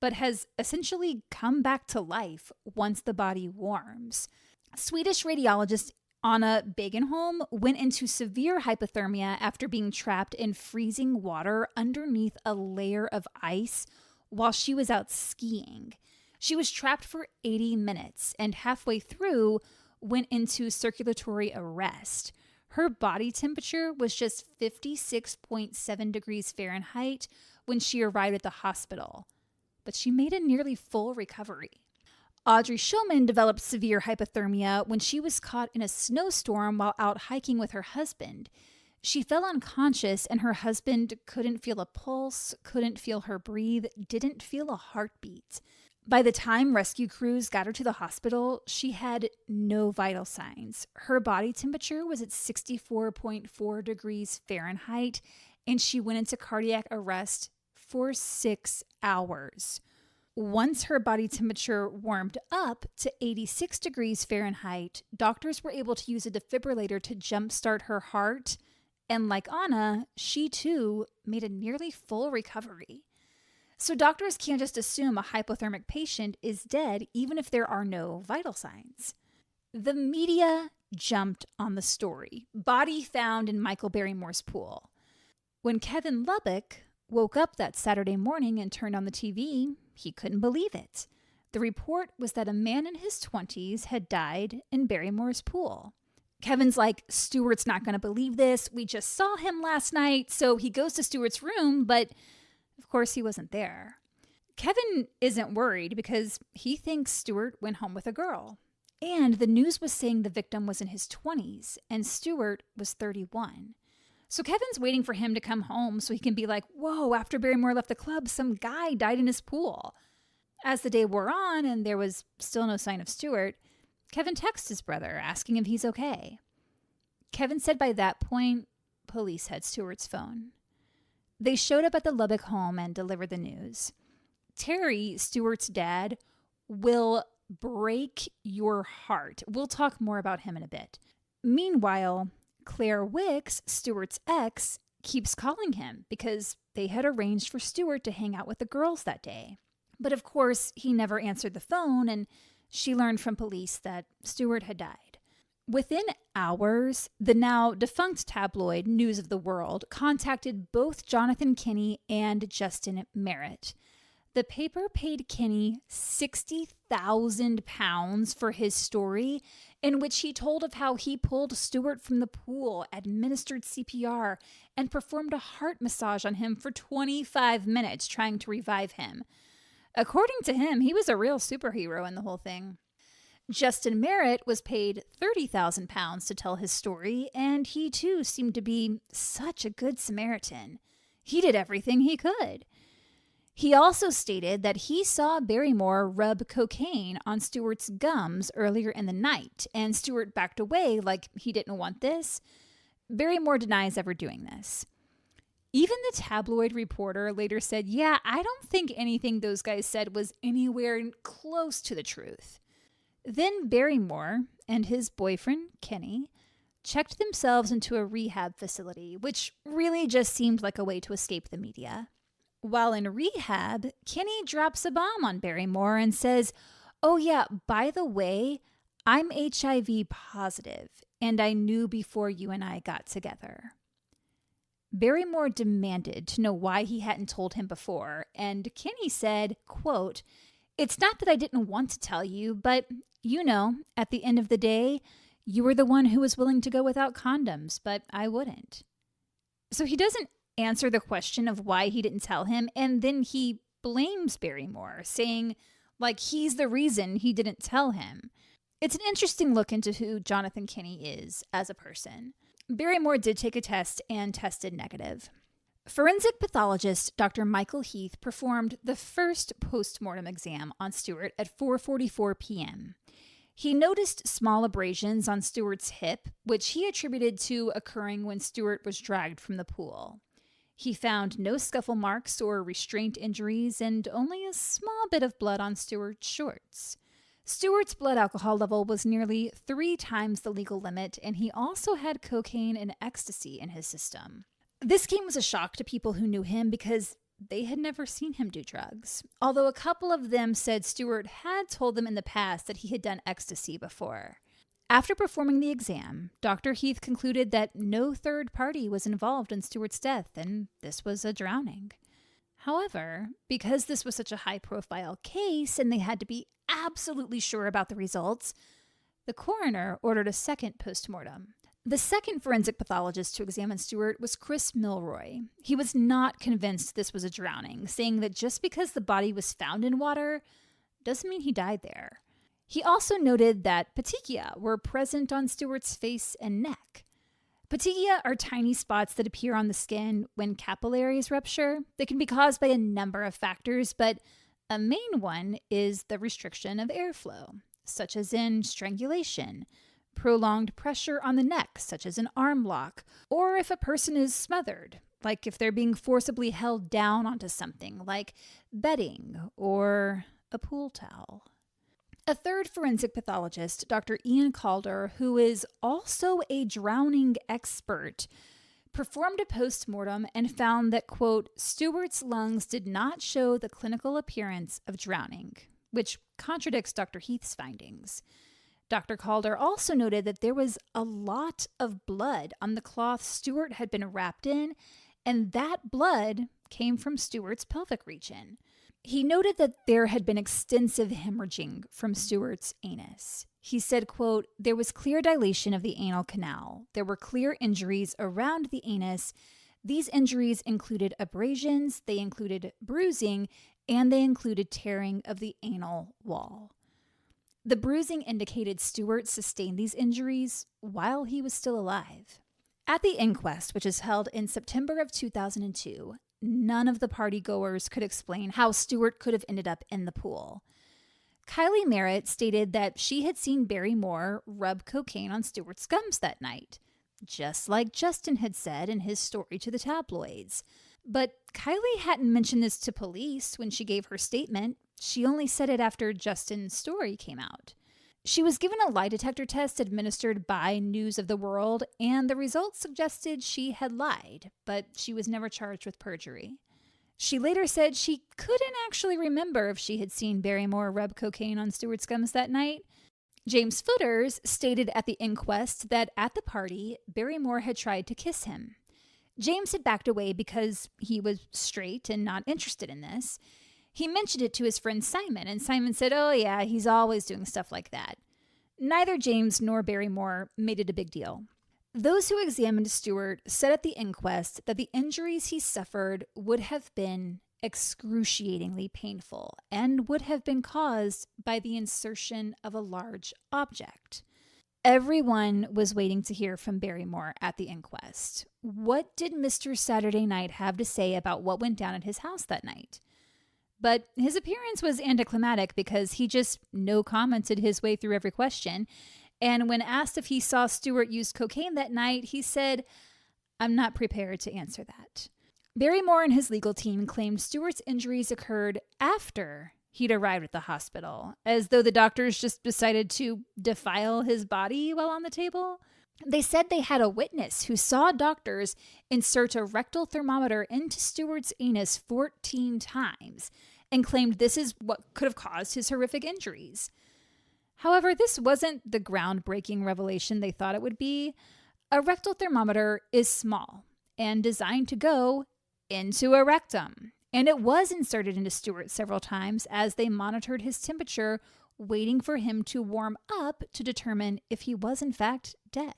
but has essentially come back to life once the body warms. Swedish radiologist Anna Begenholm went into severe hypothermia after being trapped in freezing water underneath a layer of ice while she was out skiing. She was trapped for 80 minutes and halfway through went into circulatory arrest. Her body temperature was just 56.7 degrees Fahrenheit when she arrived at the hospital, but she made a nearly full recovery. Audrey Shaun developed severe hypothermia when she was caught in a snowstorm while out hiking with her husband. She fell unconscious and her husband couldn't feel a pulse, couldn't feel her breathe, didn't feel a heartbeat. By the time rescue crews got her to the hospital, she had no vital signs. Her body temperature was at 64.4 degrees Fahrenheit, and she went into cardiac arrest for 6 hours. Once her body temperature warmed up to 86 degrees Fahrenheit, doctors were able to use a defibrillator to jumpstart her heart, and like Anna, she too made a nearly full recovery. So doctors can't just assume a hypothermic patient is dead even if there are no vital signs. The media jumped on the story. Body found in Michael Barrymore's pool. When Kevin Lubbock woke up that Saturday morning and turned on the TV, he couldn't believe it. The report was that a man in his 20s had died in Barrymore's pool. Kevin's like, Stuart's not going to believe this. We just saw him last night. So he goes to Stuart's room, but of course, he wasn't there. Kevin isn't worried because he thinks Stuart went home with a girl. And the news was saying the victim was in his 20s and Stuart was 31. So Kevin's waiting for him to come home so he can be like, whoa, after Barrymore left the club, some guy died in his pool. As the day wore on and there was still no sign of Stuart, Kevin texts his brother asking if he's okay. Kevin said by that point, police had Stuart's phone. They showed up at the Lubbock home and delivered the news. Terry, Stuart's dad, will break your heart. We'll talk more about him in a bit. Meanwhile, Claire Wicks, Stuart's ex, keeps calling him because they had arranged for Stuart to hang out with the girls that day. But of course, he never answered the phone, and she learned from police that Stuart had died. Within hours, the now defunct tabloid News of the World contacted both Jonathan Kinney and Justin Merritt. The paper paid Kinney £60,000 for his story, in which he told of how he pulled Stuart from the pool, administered CPR, and performed a heart massage on him for 25 minutes trying to revive him. According to him, he was a real superhero in the whole thing. Justin Merritt was paid £30,000 to tell his story, and he too seemed to be such a good Samaritan. He did everything he could. He also stated that he saw Barrymore rub cocaine on Stuart's gums earlier in the night, and Stuart backed away like he didn't want this. Barrymore denies ever doing this. Even the tabloid reporter later said, yeah, I don't think anything those guys said was anywhere close to the truth. Then Barrymore and his boyfriend, Kenny, checked themselves into a rehab facility, which really just seemed like a way to escape the media. While in rehab, Kenny drops a bomb on Barrymore and says, oh yeah, by the way, I'm HIV positive, and I knew before you and I got together. Barrymore demanded to know why he hadn't told him before, and Kenny said, quote, it's not that I didn't want to tell you, but, you know, at the end of the day, you were the one who was willing to go without condoms, but I wouldn't. So he doesn't answer the question of why he didn't tell him, and then he blames Barrymore, saying, like, he's the reason he didn't tell him. It's an interesting look into who Jonathan Kenny is as a person. Barrymore did take a test and tested negative. Forensic pathologist Dr. Michael Heath performed the first post-mortem exam on Stuart at 4:44 p.m. He noticed small abrasions on Stuart's hip, which he attributed to occurring when Stuart was dragged from the pool. He found no scuffle marks or restraint injuries and only a small bit of blood on Stuart's shorts. Stuart's blood alcohol level was nearly 3 times the legal limit, and he also had cocaine and ecstasy in his system. This came as a shock to people who knew him because they had never seen him do drugs, although a couple of them said Stuart had told them in the past that he had done ecstasy before. After performing the exam, Dr. Heath concluded that no third party was involved in Stuart's death, and this was a drowning. However, because this was such a high-profile case and they had to be absolutely sure about the results, the coroner ordered a second postmortem. The second forensic pathologist to examine Stuart was Chris Milroy. He was not convinced this was a drowning, saying that just because the body was found in water doesn't mean he died there. He also noted that petechia were present on Stuart's face and neck. Petechia are tiny spots that appear on the skin when capillaries rupture. They can be caused by a number of factors, but a main one is the restriction of airflow, such as in strangulation, prolonged pressure on the neck, such as an arm lock, or if a person is smothered, like if they're being forcibly held down onto something, like bedding or a pool towel. A third forensic pathologist, Dr. Ian Calder, who is also a drowning expert, performed a postmortem and found that, quote, Stuart's lungs did not show the clinical appearance of drowning, which contradicts Dr. Heath's findings. Dr. Calder also noted that there was a lot of blood on the cloth Stuart had been wrapped in, and that blood came from Stuart's pelvic region. He noted that there had been extensive hemorrhaging from Stuart's anus. He said, quote, there was clear dilation of the anal canal. There were clear injuries around the anus. These injuries included abrasions, they included bruising, and they included tearing of the anal wall. The bruising indicated Stuart sustained these injuries while he was still alive. At the inquest, which is held in September of 2002, none of the partygoers could explain how Stuart could have ended up in the pool. Kylie Merritt stated that she had seen Barrymore rub cocaine on Stuart's gums that night, just like Justin had said in his story to the tabloids. But Kylie hadn't mentioned this to police when she gave her statement. She only said it after Justin's story came out. She was given a lie detector test administered by News of the World, and the results suggested she had lied, but she was never charged with perjury. She later said she couldn't actually remember if she had seen Barrymore rub cocaine on Stuart's gums that night. James Footers stated at the inquest that at the party, Barrymore had tried to kiss him. James had backed away because he was straight and not interested in this. He mentioned it to his friend Simon, and Simon said, oh yeah, he's always doing stuff like that. Neither James nor Barrymore made it a big deal. Those who examined Stuart said at the inquest that the injuries he suffered would have been excruciatingly painful and would have been caused by the insertion of a large object. Everyone was waiting to hear from Barrymore at the inquest. What did Mr. Saturday Night have to say about what went down at his house that night? But his appearance was anticlimactic because he just no-commented his way through every question. And when asked if he saw Stuart use cocaine that night, he said, I'm not prepared to answer that. Barrymore and his legal team claimed Stewart's injuries occurred after he'd arrived at the hospital, as though the doctors just decided to defile his body while on the table. They said they had a witness who saw doctors insert a rectal thermometer into Stewart's anus 14 times and claimed this is what could have caused his horrific injuries. However, this wasn't the groundbreaking revelation they thought it would be. A rectal thermometer is small and designed to go into a rectum, and it was inserted into Stewart several times as they monitored his temperature, waiting for him to warm up to determine if he was in fact dead.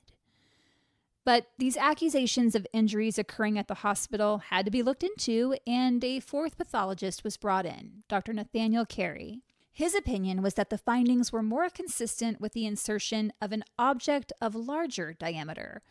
But these accusations of injuries occurring at the hospital had to be looked into, and a fourth pathologist was brought in, Dr. Nathaniel Carey. His opinion was that the findings were more consistent with the insertion of an object of larger diameter,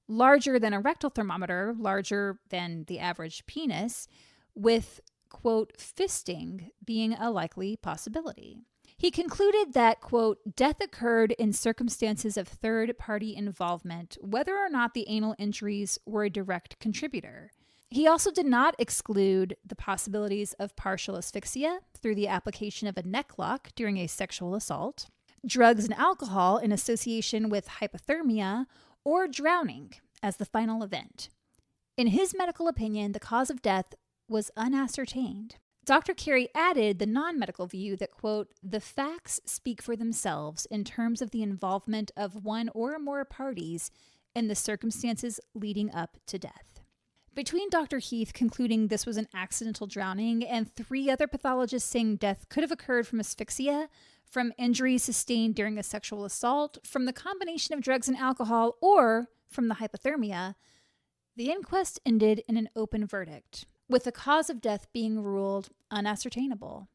larger than a rectal thermometer, larger than the average penis, with, quote, fisting being a likely possibility. He concluded that, quote, death occurred in circumstances of third-party involvement, whether or not the anal injuries were a direct contributor. He also did not exclude the possibilities of partial asphyxia through the application of a neck lock during a sexual assault, drugs and alcohol in association with hypothermia, or drowning as the final event. In his medical opinion, the cause of death was unascertained. Dr. Carey added the non-medical view that, quote, the facts speak for themselves in terms of the involvement of one or more parties in the circumstances leading up to death. Between Dr. Heath concluding this was an accidental drowning and three other pathologists saying death could have occurred from asphyxia, from injuries sustained during a sexual assault, from the combination of drugs and alcohol, or from the hypothermia, the inquest ended in an open verdict, with the cause of death being ruled unascertainable.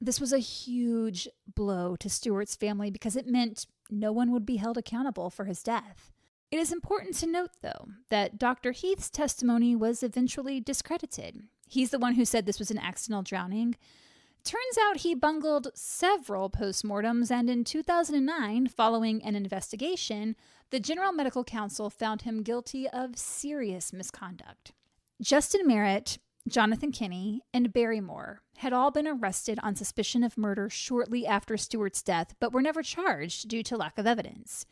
This was a huge blow to Stewart's family because it meant no one would be held accountable for his death. It is important to note, though, that Dr. Heath's testimony was eventually discredited. He's the one who said this was an accidental drowning. Turns out he bungled several postmortems, and in 2009, following an investigation, the General Medical Council found him guilty of serious misconduct. Justin Merritt, Jonathan Kinney, and Barrymore had all been arrested on suspicion of murder shortly after Stewart's death, but were never charged due to lack of evidence.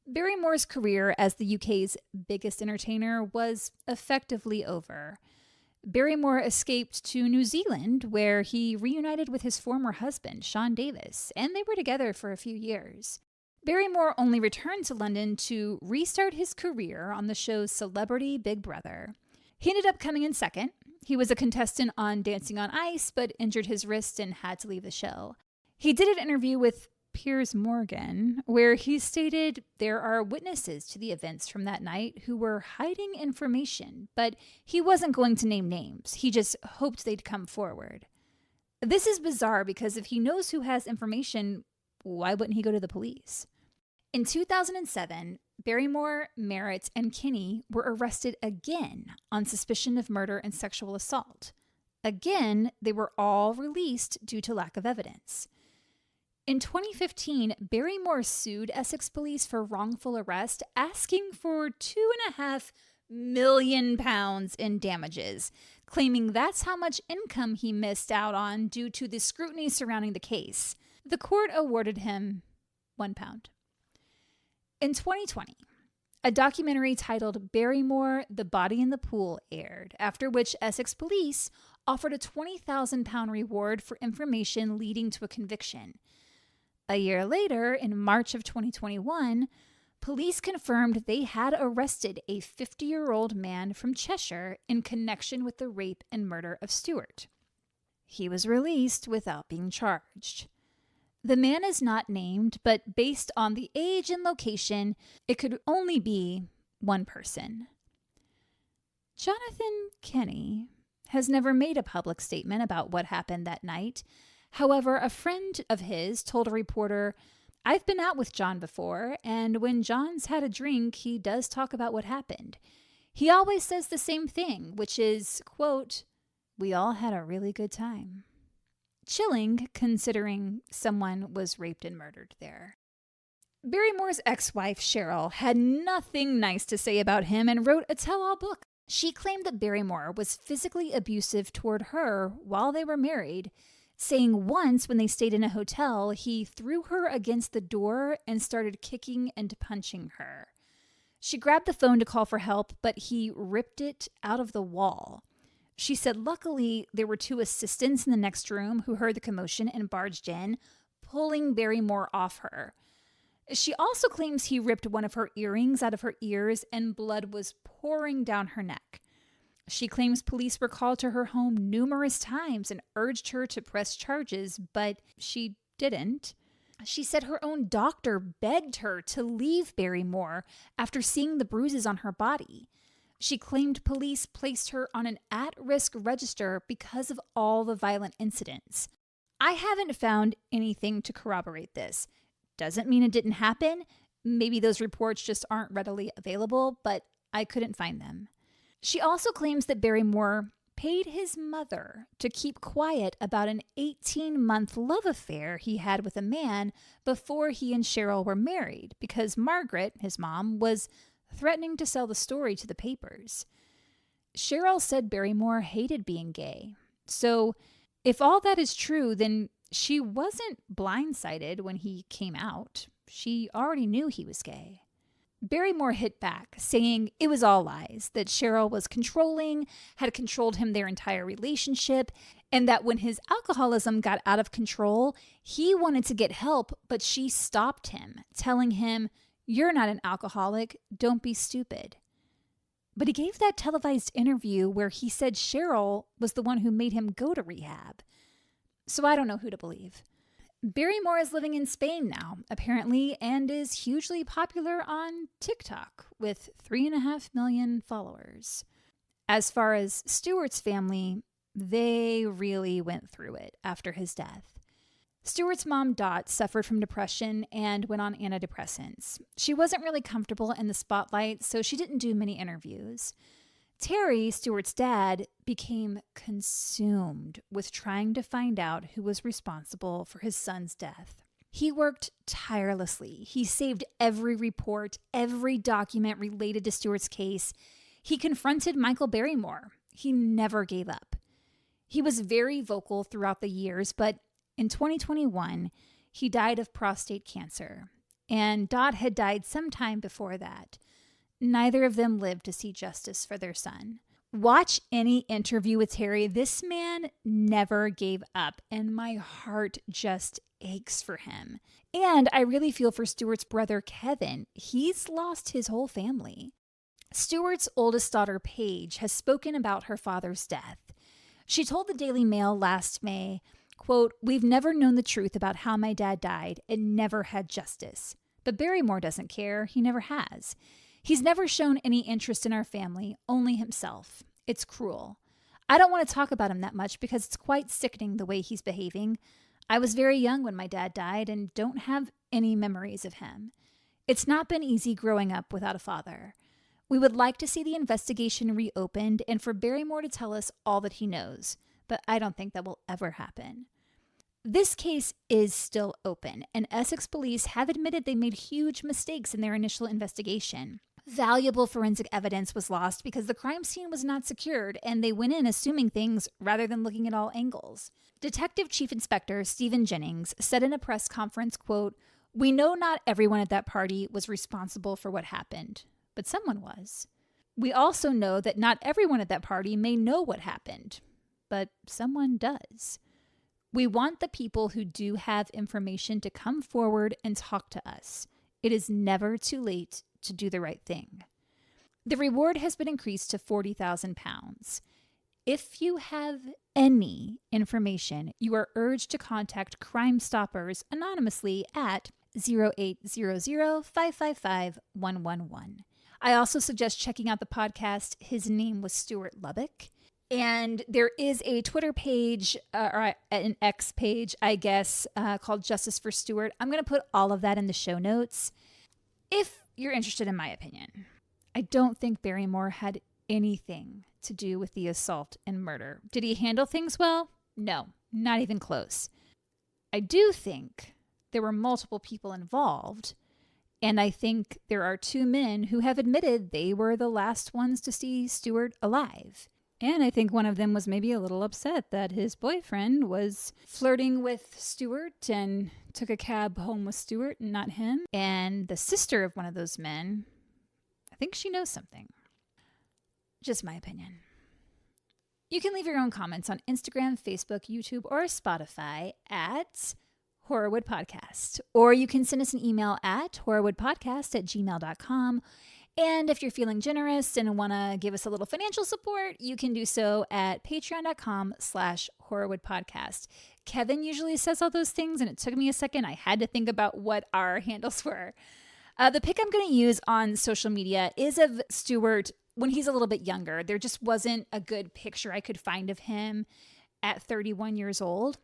Barrymore's career as the UK's biggest entertainer was effectively over. Barrymore escaped to New Zealand, where he reunited with his former husband, Shaun Davis, and they were together for a few years. Barrymore only returned to London to restart his career on the show's Celebrity Big Brother. He ended up coming in second. He was a contestant on Dancing on Ice, but injured his wrist and had to leave the show. He did an interview with Piers Morgan, where he stated there are witnesses to the events from that night who were hiding information, but he wasn't going to name names. He just hoped they'd come forward. This is bizarre because if he knows who has information, why wouldn't he go to the police? In 2007, Barrymore, Merritt, and Kinney were arrested again on suspicion of murder and sexual assault. Again, they were all released due to lack of evidence. In 2015, Barrymore sued Essex police for wrongful arrest, asking for £2.5 million in damages, claiming that's how much income he missed out on due to the scrutiny surrounding the case. The court awarded him £1. In 2020, a documentary titled Barrymore, The Body in the Pool aired, after which Essex police offered a £20,000 reward for information leading to a conviction. A year later, in March of 2021, police confirmed they had arrested a 50-year-old man from Cheshire in connection with the rape and murder of Stewart. He was released without being charged. The man is not named, but based on the age and location, it could only be one person. Jonathan Kinney has never made a public statement about what happened that night. However, a friend of his told a reporter, "I've been out with John before, and when John's had a drink, he does talk about what happened. He always says the same thing, which is, quote, 'We all had a really good time.'" Chilling, considering someone was raped and murdered there. Barrymore's ex-wife, Cheryl, had nothing nice to say about him and wrote a tell-all book She claimed that Barrymore was physically abusive toward her while they were married, saying once when they stayed in a hotel, he threw her against the door and started kicking and punching her. She grabbed the phone to call for help, but he ripped it out of the wall. She said luckily there were 2 assistants in the next room who heard the commotion and barged in, pulling Barrymore off her. She also claims he ripped one of her earrings out of her ears and blood was pouring down her neck. She claims police were called to her home numerous times and urged her to press charges, but she didn't. She said her own doctor begged her to leave Barrymore after seeing the bruises on her body. She claimed police placed her on an at-risk register because of all the violent incidents. I haven't found anything to corroborate this. Doesn't mean it didn't happen. Maybe those reports just aren't readily available, but I couldn't find them. She also claims that Barrymore paid his mother to keep quiet about an 18-month love affair he had with a man before he and Cheryl were married because Margaret, his mom, was threatening to sell the story to the papers. Cheryl said Barrymore hated being gay. So if all that is true, then she wasn't blindsided when he came out. She already knew he was gay. Barrymore hit back, saying it was all lies, that Cheryl was controlling, had controlled him their entire relationship, and that when his alcoholism got out of control, he wanted to get help, but she stopped him, telling him, "You're not an alcoholic, don't be stupid." But he gave that televised interview where he said Cheryl was the one who made him go to rehab. So I don't know who to believe. Barrymore is living in Spain now, apparently, and is hugely popular on TikTok with 3.5 million followers. As far as Stuart's family, they really went through it after his death. Stuart's mom, Dot, suffered from depression and went on antidepressants. She wasn't really comfortable in the spotlight, so she didn't do many interviews. Terry, Stuart's dad, became consumed with trying to find out who was responsible for his son's death. He worked tirelessly. He saved every report, every document related to Stuart's case. He confronted Michael Barrymore. He never gave up. He was very vocal throughout the years, but in 2021, he died of prostate cancer, and Dot had died sometime before that. Neither of them lived to see justice for their son. Watch any interview with Terry. This man never gave up, and my heart just aches for him. And I really feel for Stuart's brother, Kevin. He's lost his whole family. Stuart's oldest daughter, Paige, has spoken about her father's death. She told the Daily Mail last May, quote, "We've never known the truth about how my dad died and never had justice. But Barrymore doesn't care. He never has. He's never shown any interest in our family, only himself. It's cruel. I don't want to talk about him that much because it's quite sickening the way he's behaving. I was very young when my dad died and don't have any memories of him. It's not been easy growing up without a father. We would like to see the investigation reopened and for Barrymore to tell us all that he knows, but I don't think that will ever happen." This case is still open, and Essex police have admitted they made huge mistakes in their initial investigation. Valuable forensic evidence was lost because the crime scene was not secured, and they went in assuming things rather than looking at all angles. Detective Chief Inspector Stephen Jennings said in a press conference, quote, "We know not everyone at that party was responsible for what happened, but someone was. We also know that not everyone at that party may know what happened, but someone does. We want the people who do have information to come forward and talk to us. It is never too late to do the right thing." The reward has been increased to £40,000. If you have any information, you are urged to contact Crime Stoppers anonymously at 0800-555-111. I also suggest checking out the podcast. His name was Stuart Lubbock. And there is a Twitter page, or an X page, I guess, called Justice for Stuart. I'm going to put all of that in the show notes if you're interested in my opinion. I don't think Barrymore had anything to do with the assault and murder. Did he handle things well? No, not even close. I do think there were multiple people involved, And I think there are two men who have admitted they were the last ones to see Stuart alive. And I think one of them was maybe a little upset that his boyfriend was flirting with Stuart and took a cab home with Stuart and not him. And the sister of one of those men, I think she knows something. Just my opinion. You can leave your own comments on Instagram, Facebook, YouTube, or Spotify at Horrorwood Podcast. Or you can send us an email at horrorwoodpodcast@gmail.com. And if you're feeling generous and want to give us a little financial support, you can do so at patreon.com/horrorwoodpodcast. Kevin usually says all those things, and it took me a second. I had to think about what our handles were. The pic I'm going to use on social media is of Stuart when he's a little bit younger. There just wasn't a good picture I could find of him at 31 years old.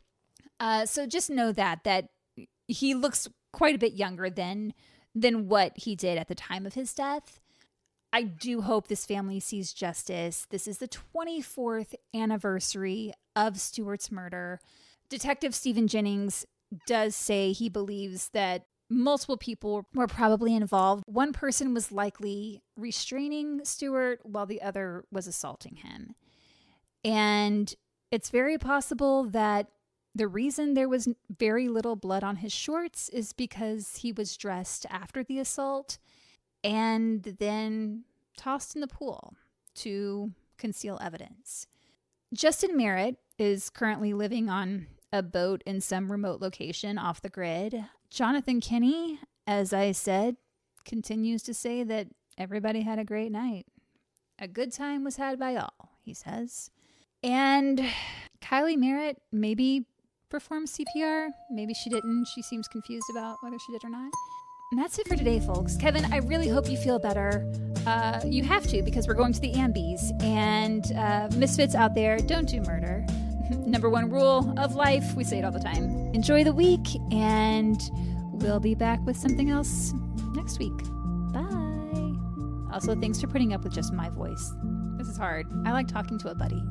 So just know that he looks quite a bit younger than what he did at the time of his death. I do hope this family sees justice. This is the 24th anniversary of Stuart's murder. Detective Stephen Jennings does say he believes that multiple people were probably involved. One person was likely restraining Stuart while the other was assaulting him. And it's very possible that the reason there was very little blood on his shorts is because he was dressed after the assault and then tossed in the pool to conceal evidence. Justin Merritt is currently living on a boat in some remote location off the grid. Jonathan Kinney, as I said, continues to say that everybody had a great night. A good time was had by all, he says. And Kylie Merritt maybe performed CPR. Maybe she didn't. She seems confused about whether she did or not. And that's it for today, folks. Kevin, I really hope you feel better. You have to, because we're going to the Ambies. And misfits out there, don't do murder. Number one rule of life. We say it all the time. Enjoy the week, and we'll be back with something else next week. Bye. Also, thanks for putting up with just my voice. This is hard. I like talking to a buddy.